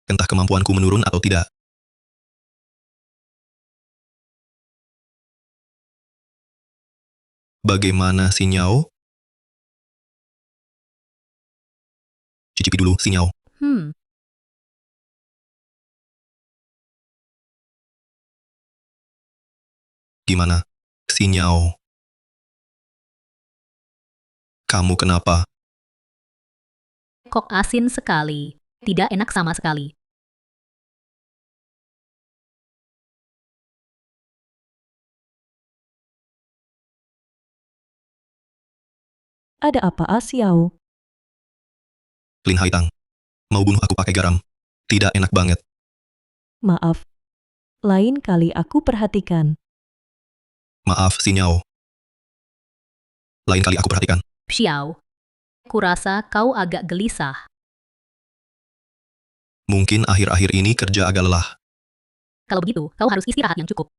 Entah kemampuanku menurun atau tidak. Bagaimana, Xinyao? Cicipi dulu, Xinyao. Gimana? Xinyao. Kamu kenapa? Kok asin sekali. Tidak enak sama sekali. Ada apa, Xiao? Lin Haitang. Mau bunuh aku pakai garam. Tidak enak banget. Maaf. Lain kali aku perhatikan. Maaf, Xinyao. Lain kali aku perhatikan. Xiao, kurasa kau agak gelisah. Mungkin akhir-akhir ini kerja agak lelah. Kalau begitu, kau harus istirahat yang cukup.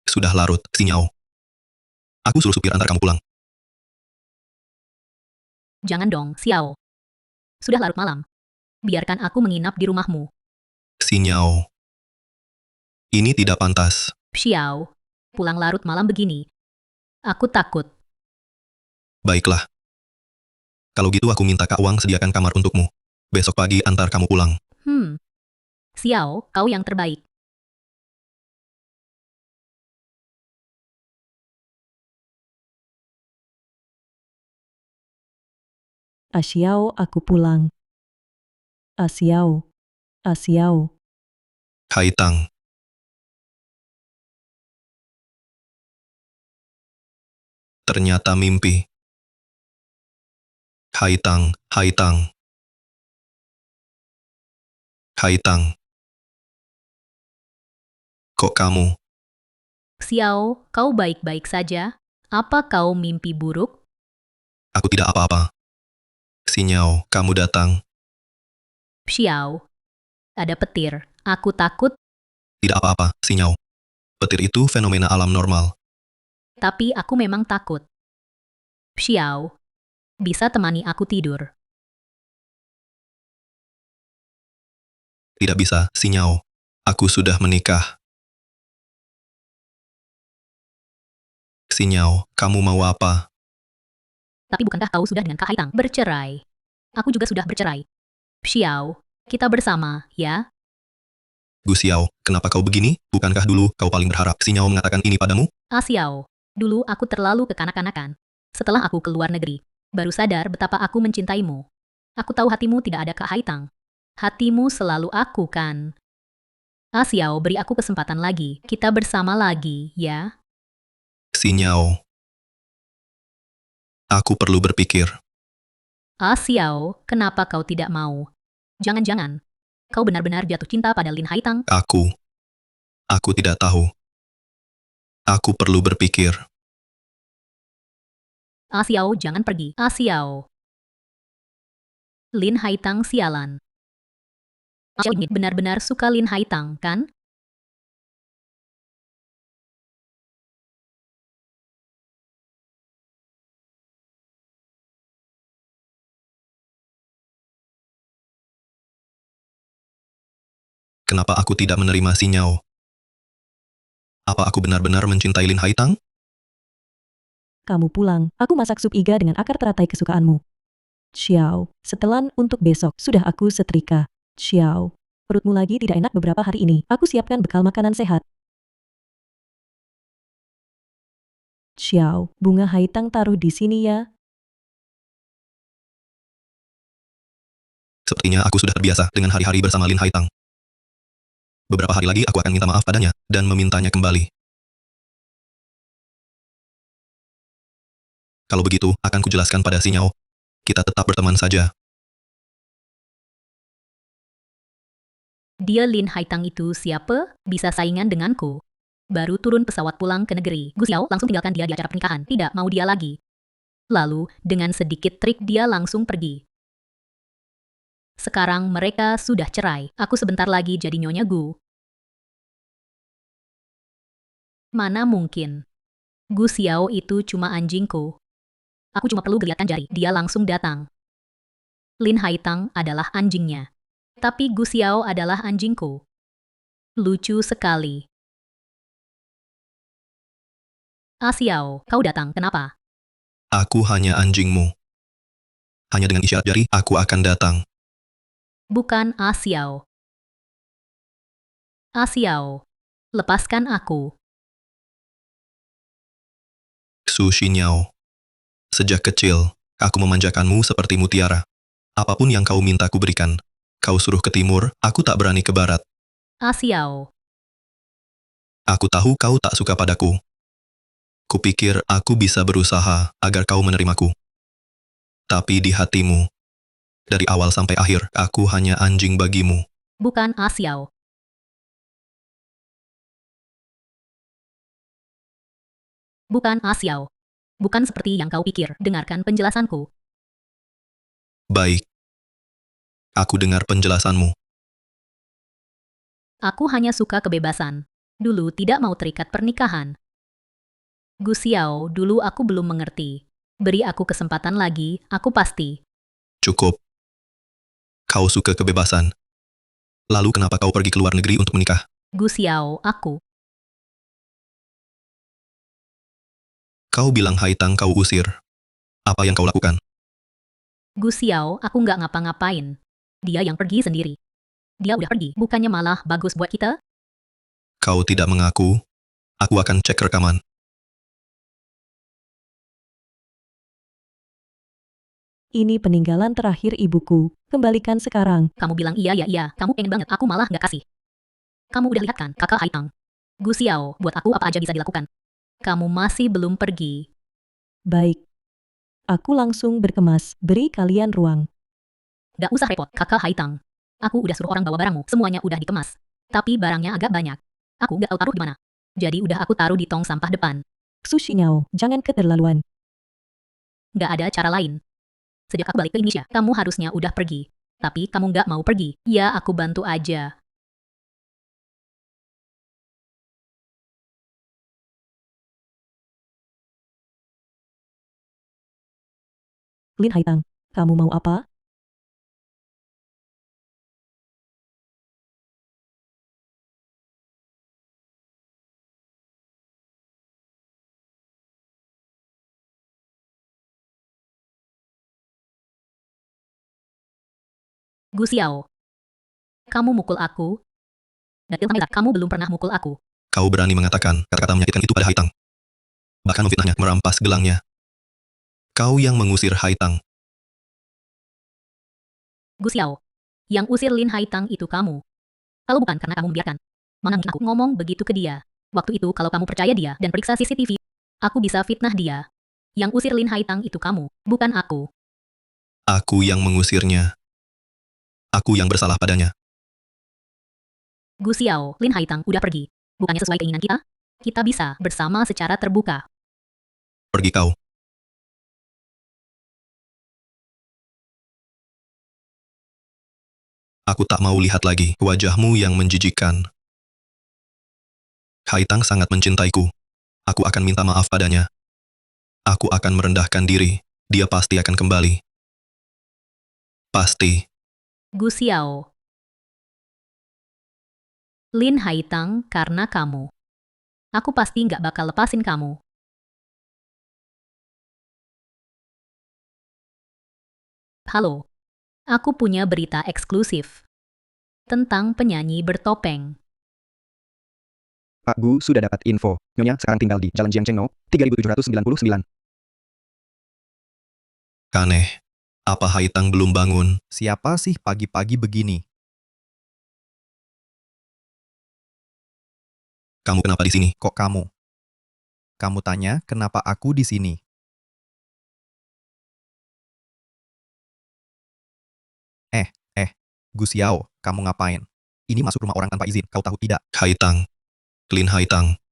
Sudah larut, Xinyao. Aku suruh supir antar kamu pulang. Jangan dong, Xiao. Sudah larut malam. Biarkan aku menginap di rumahmu. Xinyao. Ini tidak pantas. Xiao, pulang larut malam begini. Aku takut. Baiklah. Kalau gitu aku minta Kak Wang sediakan kamar untukmu. Besok pagi antar kamu pulang. Xiao, kau yang terbaik. Xiao, aku pulang. Xiao. Xiao. Haitang. Ternyata mimpi. Haitang, Haitang. Haitang. Kok kamu? Xiao, kau baik-baik saja? Apa kau mimpi buruk? Aku tidak apa-apa. Xinyao, kamu datang. Xiao, ada petir. Aku takut, Tidak apa-apa, Xinyao. Petir itu fenomena alam normal. tapi aku memang takut. Xiao, bisa temani aku tidur. Tidak bisa, Xinyao. Aku sudah menikah. Xinyao, kamu mau apa? Tapi bukankah kau sudah dengan Kak Haitang bercerai? Aku juga sudah bercerai. Xiao, kita bersama, ya? Gu Xiao, kenapa kau begini? Bukankah dulu kau paling berharap Xinyao mengatakan ini padamu? Xiao, dulu aku terlalu kekanak-kanakan. Setelah aku keluar negeri, baru sadar betapa aku mencintaimu. Aku tahu hatimu tidak ada Kak Haitang. Hatimu selalu aku kan? Xiao, beri aku kesempatan lagi. Kita bersama lagi, ya? Xinyao. Aku perlu berpikir. Xiao, kenapa kau tidak mau? Jangan-jangan, kau benar-benar jatuh cinta pada Lin Haitang? Aku tidak tahu. Aku perlu berpikir. Xiao, jangan pergi. Xiao. Lin Haitang sialan. Xiao ini benar-benar suka Lin Haitang, kan? Kenapa aku tidak menerima Xinyao? Apa aku benar-benar mencintai Lin Haitang? Kamu pulang, aku masak sup iga dengan akar teratai kesukaanmu. Xiao, setelan untuk besok, sudah aku setrika. Xiao, perutmu lagi tidak enak beberapa hari ini, aku siapkan bekal makanan sehat. Xiao, bunga Haitang taruh di sini ya. Sepertinya aku sudah terbiasa dengan hari-hari bersama Lin Haitang. Beberapa hari lagi aku akan minta maaf padanya dan memintanya kembali. Kalau begitu, akan kujelaskan pada Xinyao. Kita tetap berteman saja. Dia Lin Haitang itu siapa? Bisa saingan denganku. Baru turun pesawat pulang ke negeri. Gu Xiao langsung tinggalkan dia di acara pernikahan. Tidak mau dia lagi. Lalu, dengan sedikit trik dia langsung pergi. Sekarang mereka sudah cerai. Aku sebentar lagi jadi Nyonya Gu. Mana mungkin. Gu Xiao itu cuma anjingku. Aku cuma perlu geliatkan jari. Dia langsung datang. Lin Haitang adalah anjingnya. Tapi Gu Xiao adalah anjingku. Lucu sekali. Xiao, kau datang. Kenapa? Aku hanya anjingmu. Hanya dengan isyarat jari, aku akan datang. Bukan Xiao. Xiao, lepaskan aku. Xu Xinyao. Sejak kecil, aku memanjakanmu seperti mutiara. Apapun yang kau minta ku berikan. Kau suruh ke timur, aku tak berani ke barat. Xiao, Aku tahu kau tak suka padaku. Kupikir aku bisa berusaha agar kau menerimaku. Tapi di hatimu, dari awal sampai akhir, aku hanya anjing bagimu. bukan Xiao. Bukan Xiao. Bukan seperti yang kau pikir. Dengarkan penjelasanku. Baik. Aku dengar penjelasanmu. Aku hanya suka kebebasan. Dulu tidak mau terikat pernikahan. Gu Xiao, dulu aku belum mengerti. Beri aku kesempatan lagi, aku pasti. Cukup. Kau suka kebebasan. Lalu kenapa kau pergi ke luar negeri untuk menikah? Gu Xiao, aku. Kau bilang Haitang kau usir. Apa yang kau lakukan? Gu Xiao, aku nggak ngapa-ngapain. Dia yang pergi sendiri. Dia udah pergi, bukannya malah bagus buat kita? Kau tidak mengaku. Aku akan cek rekaman. Ini peninggalan terakhir ibuku. Kembalikan sekarang. Kamu bilang iya ya iya, kamu pengen banget, aku malah nggak kasih. Kamu udah lihat kan, kakak Haitang. Gu Xiao, buat aku apa aja bisa dilakukan. Kamu masih belum pergi. Baik. Aku langsung berkemas. Beri kalian ruang. Gak usah repot, kakak Haitang. Aku udah suruh orang bawa barangmu, semuanya udah dikemas. Tapi barangnya agak banyak. Aku gak tahu taruh di mana. Jadi udah aku taruh di tong sampah depan. Xu Xinyao, jangan keterlaluan. Gak ada cara lain. Sejak aku balik ke Indonesia, kamu harusnya udah pergi. Tapi kamu gak mau pergi. Ya aku bantu aja. Lin Haitang, kamu mau apa? Gu Xiao. Kamu mukul aku? Dan Ilham Haitang, kamu belum pernah mukul aku. Kau berani mengatakan kata-kata menyakitkan itu pada Haitang. Bahkan memfitnahnya, merampas gelangnya. Kau yang mengusir Haitang. Gu Xiao. Yang usir Lin Haitang itu kamu. Kalau bukan karena kamu membiarkan. Mana mungkin aku ngomong begitu ke dia. Waktu itu kalau kamu percaya dia dan periksa CCTV, aku bisa fitnah dia. Yang usir Lin Haitang itu kamu, bukan aku. Aku yang mengusirnya. Aku yang bersalah padanya. Gu Xiao, Lin Haitang udah pergi. Bukannya sesuai keinginan kita? Kita bisa bersama secara terbuka. Pergi kau. Aku tak mau lihat lagi wajahmu yang menjijikkan. Haitang sangat mencintaiku. Aku akan minta maaf padanya. Aku akan merendahkan diri. Dia pasti akan kembali. Pasti. Gu Xiao. Lin Haitang karena kamu. Aku pasti nggak bakal lepasin kamu. Halo. Aku punya berita eksklusif. Tentang penyanyi bertopeng. Pak Gu sudah dapat info. Nyonya sekarang tinggal di Jalan Jiangcheng No, 3799. Aneh. Apa Haitang belum bangun? Siapa sih pagi-pagi begini? Kamu kenapa di sini? Kok kamu? Kamu tanya kenapa aku di sini? Gu Xiao, kamu ngapain? Ini masuk rumah orang tanpa izin, kau tahu tidak? Haitang. Lin Haitang.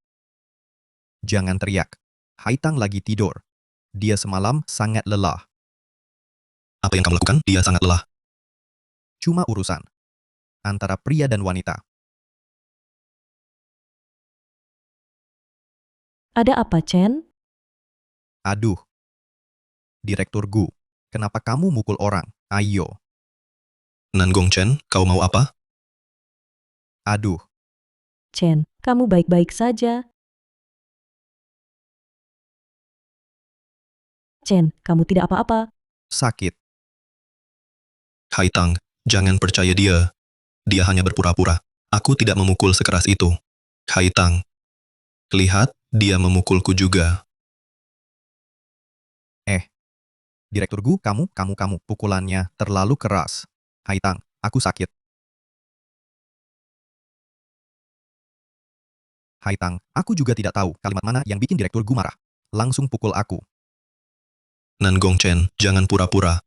Jangan teriak. Haitang lagi tidur. Dia semalam sangat lelah. Apa yang kamu lakukan? Dia sangat lelah. Cuma urusan antara pria dan wanita. Ada apa, Chen? Aduh. Direktur Gu, kenapa kamu mukul orang? Ayo. Nan Gongchen, kau mau apa? Aduh. Chen, kamu baik-baik saja? Chen, kamu tidak apa-apa. Sakit. Haitang, jangan percaya dia. Dia hanya berpura-pura. Aku tidak memukul sekeras itu. Haitang. Lihat, dia memukulku juga. Direktur Gu, kamu, pukulannya terlalu keras. Haitang, aku sakit. Haitang, aku juga tidak tahu kalimat mana yang bikin Direktur Gu marah. Langsung pukul aku. Nan Gongchen, jangan pura-pura.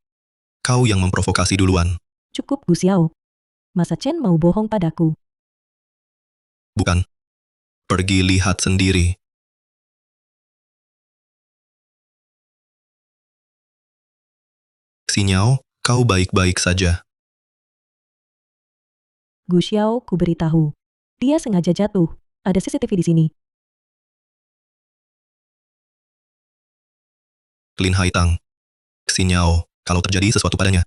Kau yang memprovokasi duluan. Cukup, Gu Xiao. Masa Chen mau bohong padaku? Bukan. Pergi lihat sendiri. Sinyao, kau baik-baik saja. Gu Xiao, ku beritahu. Dia sengaja jatuh. Ada CCTV di sini. Lin Haitang. Sinyao, kalau terjadi sesuatu padanya,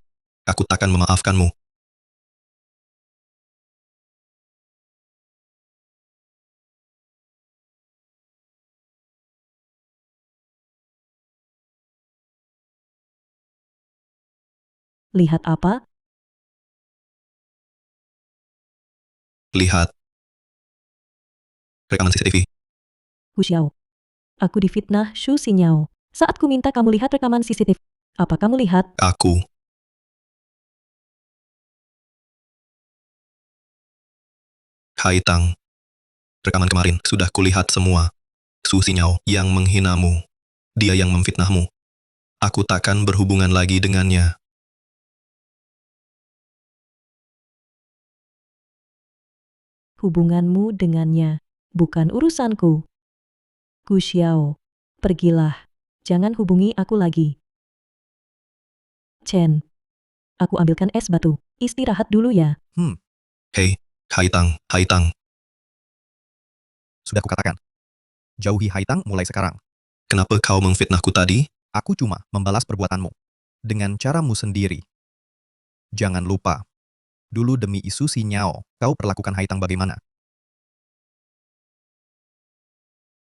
aku takkan memaafkanmu. Lihat apa? Lihat. Rekaman CCTV. Gu Xiao. Aku difitnah Shu Xinyao. Saat ku minta kamu lihat rekaman CCTV. Apa kamu lihat? Aku. Haitang. Rekaman kemarin sudah kulihat semua. Su Sinyao yang menghinamu. Dia yang memfitnahmu. Aku takkan berhubungan lagi dengannya. Hubunganmu dengannya. Bukan urusanku. Gu Xiao. Pergilah. Jangan hubungi aku lagi. Chen. Aku ambilkan es batu. Istirahat dulu ya. Hei, Haitang, Haitang. Sudah kukatakan. Jauhi Haitang mulai sekarang. Kenapa kau memfitnahku tadi? Aku cuma membalas perbuatanmu. Dengan caramu sendiri. Jangan lupa. Dulu demi isu Sinyao, kau perlakukan Haitang bagaimana?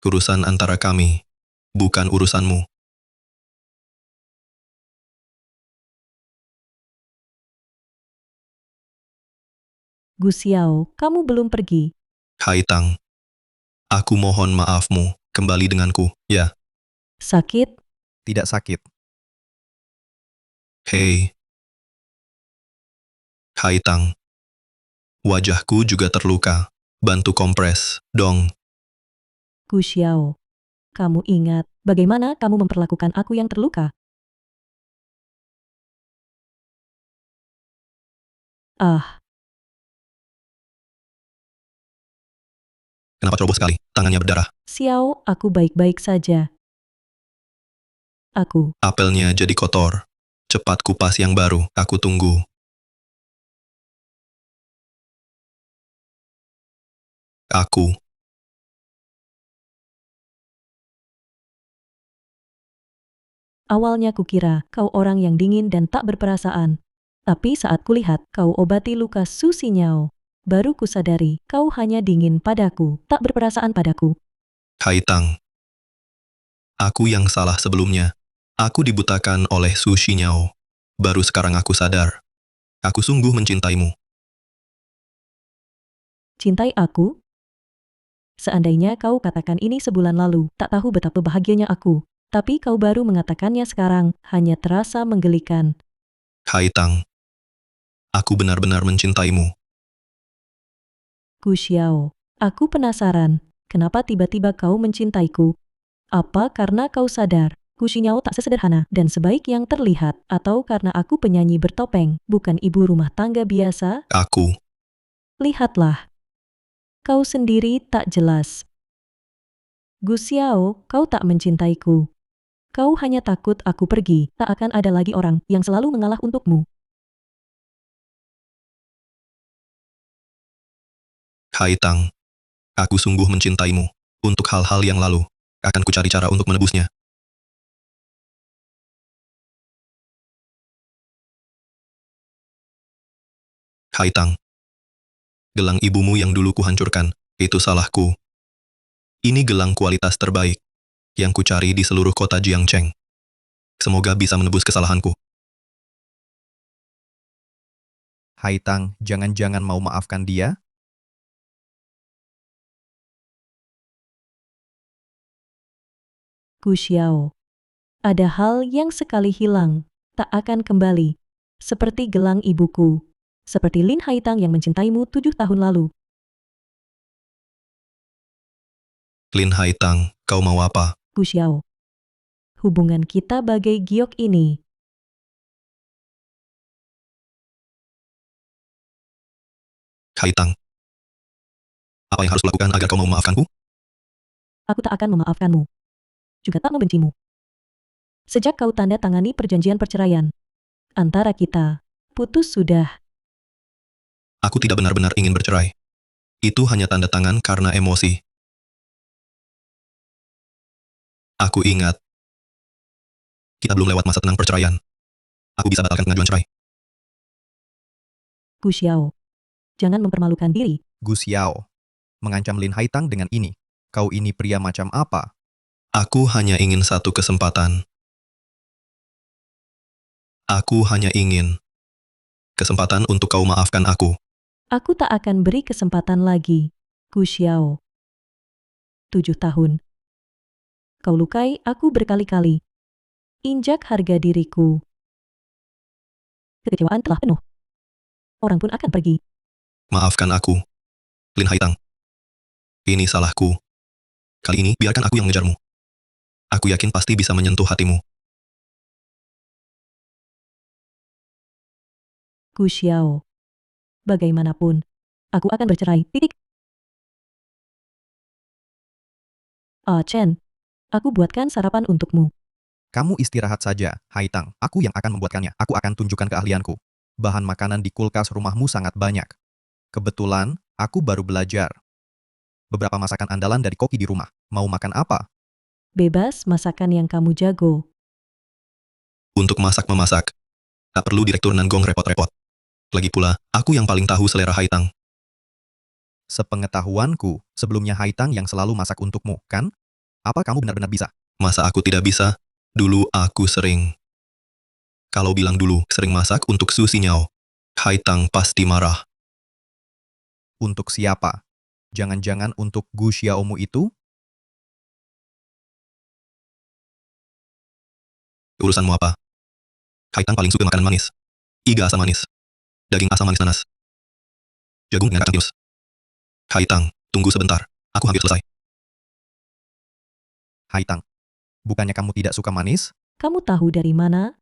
Urusan antara kami. Bukan urusanmu. Gu Xiao, kamu belum pergi. Haitang. Aku mohon maafmu. Kembali denganku, ya. Sakit? Tidak sakit. Hei. Haitang. Wajahku juga terluka. Bantu kompres, dong. Gu Xiao. Kamu ingat bagaimana kamu memperlakukan aku yang terluka? Ah, Kenapa ceroboh sekali? Tangannya berdarah. Xiao, aku baik-baik saja. Aku, Apelnya jadi kotor. Cepat kupas yang baru. Aku tunggu. Aku. awalnya kukira kau orang yang dingin dan tak berperasaan. Tapi saat kulihat kau obati luka Su Xinyao, baru kusadari kau hanya dingin padaku, tak berperasaan padaku. Haitang. Aku yang salah sebelumnya. Aku dibutakan oleh Su Xinyao. Baru sekarang aku sadar. Aku sungguh mencintaimu. Cintai aku? Seandainya kau katakan ini sebulan lalu, tak tahu betapa bahagianya aku. Tapi kau baru mengatakannya sekarang, hanya terasa menggelikan. Haitang, aku benar-benar mencintaimu. Gu Xiao, aku penasaran, kenapa tiba-tiba kau mencintaiku? Apa karena kau sadar, Gu Xiao tak sesederhana dan sebaik yang terlihat, atau karena aku penyanyi bertopeng, bukan ibu rumah tangga biasa? Aku, Lihatlah. Kau sendiri tak jelas. Gu Xiao, kau tak mencintaiku. Kau hanya takut aku pergi, tak akan ada lagi orang yang selalu mengalah untukmu. Haitang, aku sungguh mencintaimu. Untuk hal-hal yang lalu, akan kucari cara untuk menebusnya. Haitang, gelang ibumu yang dulu kuhancurkan, itu salahku. Ini gelang kualitas terbaik yang kucari di seluruh kota Jiangcheng. Semoga bisa menebus kesalahanku. Haitang, jangan-jangan mau maafkan dia? Gu Xiao, ada hal yang sekali hilang, tak akan kembali. Seperti gelang ibuku. Seperti Lin Haitang yang mencintaimu 7 tahun lalu. Lin Haitang, kau mau apa? Gu Xiao. Hubungan kita bagai giok ini. Haitang, apa yang harus kulakukan agar kau mau memaafkanku? Aku tak akan memaafkanmu. Juga tak membencimu. Sejak kau tanda tangani perjanjian perceraian antara kita, putus sudah. Aku tidak benar-benar ingin bercerai. Itu hanya tanda tangan karena emosi. Aku ingat, kita belum lewat masa tenang perceraian. Aku bisa batalkan pengajuan cerai. Gu Xiao, jangan mempermalukan diri. Gu Xiao, mengancam Lin Haitang dengan ini. Kau ini pria macam apa? Aku hanya ingin satu kesempatan. Aku hanya ingin kesempatan untuk kau maafkan aku. Aku tak akan beri kesempatan lagi. Gu Xiao. 7 tahun. Kau lukai aku berkali-kali. Injak harga diriku. Kekecewaan telah penuh. Orang pun akan pergi. Maafkan aku, Lin Haitang. Ini salahku. Kali ini biarkan aku yang mengejarmu. Aku yakin pasti bisa menyentuh hatimu. Gu Xiao. Bagaimanapun, aku akan bercerai. Titik. Ah Chen, aku buatkan sarapan untukmu. Kamu istirahat saja, Haitang. Aku yang akan membuatkannya. Aku akan tunjukkan keahlianku. Bahan makanan di kulkas rumahmu sangat banyak. Kebetulan, aku baru belajar beberapa masakan andalan dari koki di rumah. Mau makan apa? Bebas masakan yang kamu jago. Untuk masak-memasak, tak perlu direktur Nanggong repot-repot. Lagi pula, aku yang paling tahu selera Haitang. Sepengetahuanku, sebelumnya Haitang yang selalu masak untukmu, kan? Apa kamu benar-benar bisa? Masa aku tidak bisa? Dulu aku sering. Kalau bilang dulu sering masak untuk Susi Nyao, Haitang pasti marah. Untuk siapa? Jangan-jangan untuk Gu Xiaomu itu? Urusanmu apa? Haitang paling suka makanan manis. Iga asam manis. Daging asam manis nanas. Jagung dengan kacang timus. Haitang, tunggu sebentar. Aku hampir selesai. Haitang, bukannya kamu tidak suka manis? Kamu tahu dari mana?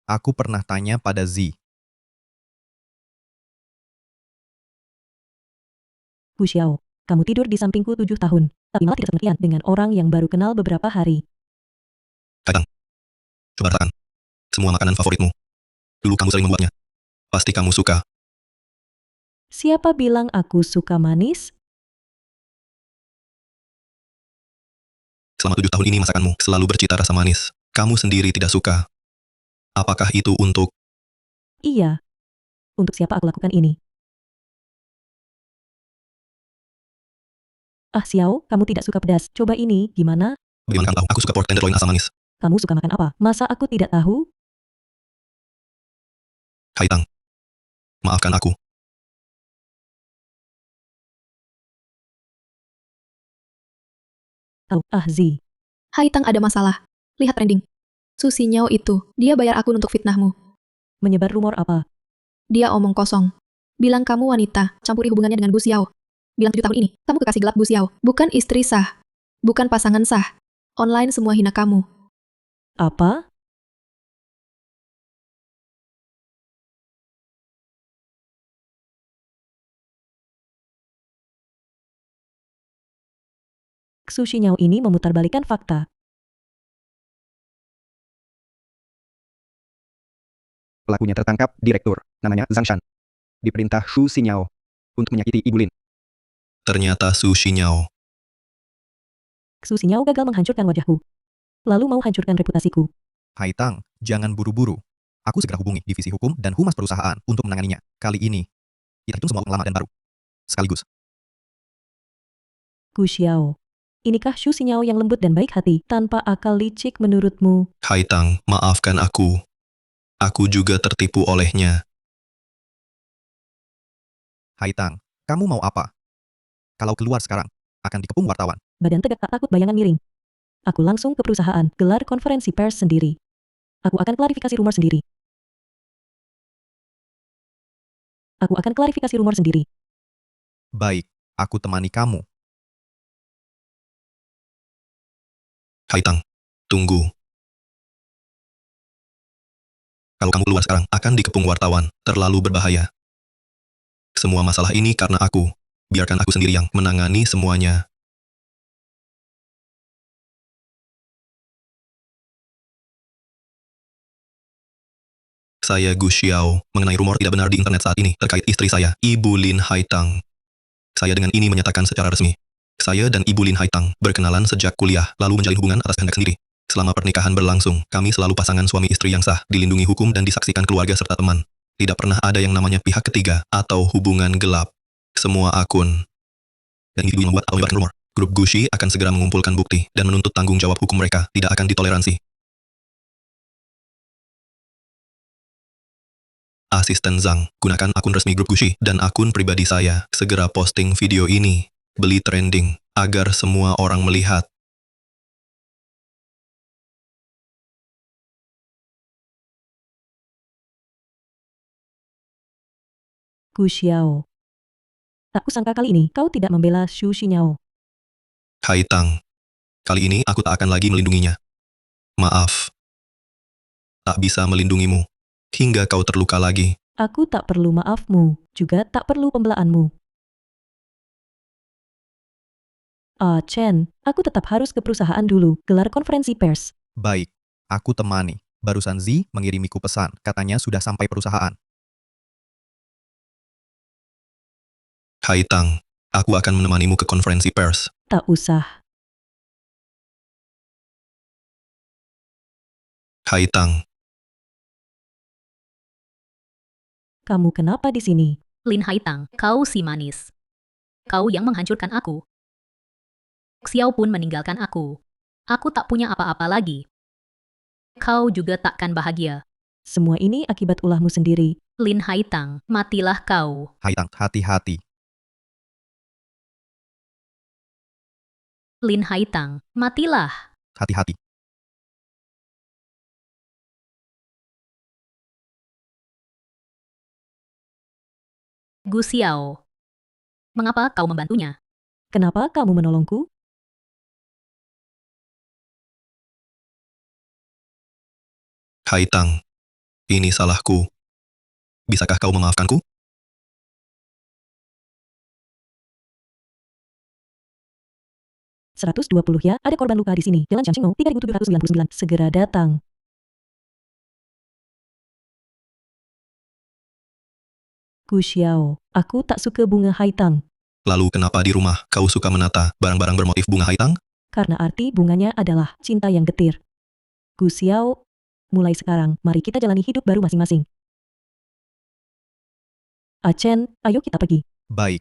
Aku pernah tanya pada Zi. Gu Xiao, kamu tidur di sampingku 7 tahun, tapi malah tidak sepertian dengan orang yang baru kenal beberapa hari. Haitang, coba rasakan. Semua makanan favoritmu. Dulu kamu sering membuatnya. Pasti kamu suka. Siapa bilang aku suka manis? Selama 7 tahun ini masakanmu selalu bercita rasa manis. Kamu sendiri tidak suka. Apakah itu untuk... Iya. Untuk siapa aku lakukan ini? Ah Xiao, kamu tidak suka pedas. Coba ini, gimana? Bagaimana kamu tahu aku suka pork tenderloin asam manis? Kamu suka makan apa? Masa aku tidak tahu? Haitang, maafkan aku. Tahu, ah Zi. Haitang ada masalah. Lihat trending. Susi Nyao itu, dia bayar akun untuk fitnahmu. Menyebar rumor apa? Dia omong kosong. Bilang kamu wanita, campuri hubungannya dengan Gu Xiao. Bilang 7 tahun ini, kamu kekasih gelap Gu Xiao, bukan istri sah. Bukan pasangan sah. Online semua hina kamu. Apa? Xu Xinyao ini memutarbalikkan fakta. Pelakunya tertangkap, direktur. Namanya Zhang Shan. Diperintah Xu Xinyao untuk menyakiti Ibu Lin. Ternyata Su Xinyao. Xu Xinyao gagal menghancurkan wajahku. Lalu mau hancurkan reputasiku. Haitang, jangan buru-buru. Aku segera hubungi divisi hukum dan humas perusahaan untuk menanganinya. Kali ini, kita hitung semua uang lama dan baru. Sekaligus. Gu Xiao. Inikah Xu Xinyao yang lembut dan baik hati tanpa akal licik menurutmu? Haitang, maafkan aku. Aku juga tertipu olehnya. Haitang, kamu mau apa? Kalau keluar sekarang, akan dikepung wartawan. Badan tegak tak takut bayangan miring. Aku langsung ke perusahaan, gelar konferensi pers sendiri. Aku akan klarifikasi rumor sendiri. Aku akan klarifikasi rumor sendiri. Baik, aku temani kamu. Haitang, tunggu. Kalau kamu keluar sekarang, akan dikepung wartawan. Terlalu berbahaya. Semua masalah ini karena aku. Biarkan aku sendiri yang menangani semuanya. Saya Gu Xiao, mengenai rumor tidak benar di internet saat ini terkait istri saya, Ibu Lin Haitang. Saya dengan ini menyatakan secara resmi. Saya dan Ibu Lin Haitang berkenalan sejak kuliah, lalu menjalin hubungan atas kehendak sendiri. Selama pernikahan berlangsung, kami selalu pasangan suami istri yang sah, dilindungi hukum dan disaksikan keluarga serta teman. Tidak pernah ada yang namanya pihak ketiga atau hubungan gelap. Semua akun dan individu yang membuat atau menyebarkan rumor. Grup Gushi akan segera mengumpulkan bukti dan menuntut tanggung jawab hukum mereka. Tidak akan ditoleransi. Asisten Zhang, gunakan akun resmi grup Gushi dan akun pribadi saya. Segera posting video ini. Beli trending, agar semua orang melihat. Gu Xiao. Tak kusangka kali ini kau tidak membela Xu Xinyao. Haitang, kali ini aku tak akan lagi melindunginya. Maaf. Tak bisa melindungimu. Hingga kau terluka lagi. Aku tak perlu maafmu, juga tak perlu pembelaanmu. Chen, aku tetap harus ke perusahaan dulu, gelar konferensi pers. Baik, aku temani. Barusan Zi mengirimiku pesan, katanya sudah sampai perusahaan. Haitang, aku akan menemanimu ke konferensi pers. Tak usah. Haitang, Kamu kenapa di sini? Lin Haitang, kau si manis. Kau yang menghancurkan aku. Xiao pun meninggalkan aku. Aku tak punya apa-apa lagi. Kau juga takkan bahagia. Semua ini akibat ulahmu sendiri. Lin Haitang, matilah kau. Haitang, hati-hati. Lin Haitang, matilah. Hati-hati. Gu Xiao. Mengapa kau membantunya? Kenapa kamu menolongku? Haitang, ini salahku. Bisakah kau memaafkanku? $120 ya, ada korban luka di sini. Jalan Changqingou, 3799. Segera datang. Gu Xiao, aku tak suka bunga Haitang. Lalu kenapa di rumah kau suka menata barang-barang bermotif bunga Haitang? Karena arti bunganya adalah cinta yang getir. Gu Xiao, mulai sekarang, mari kita jalani hidup baru masing-masing. Chen, ayo kita pergi. Baik,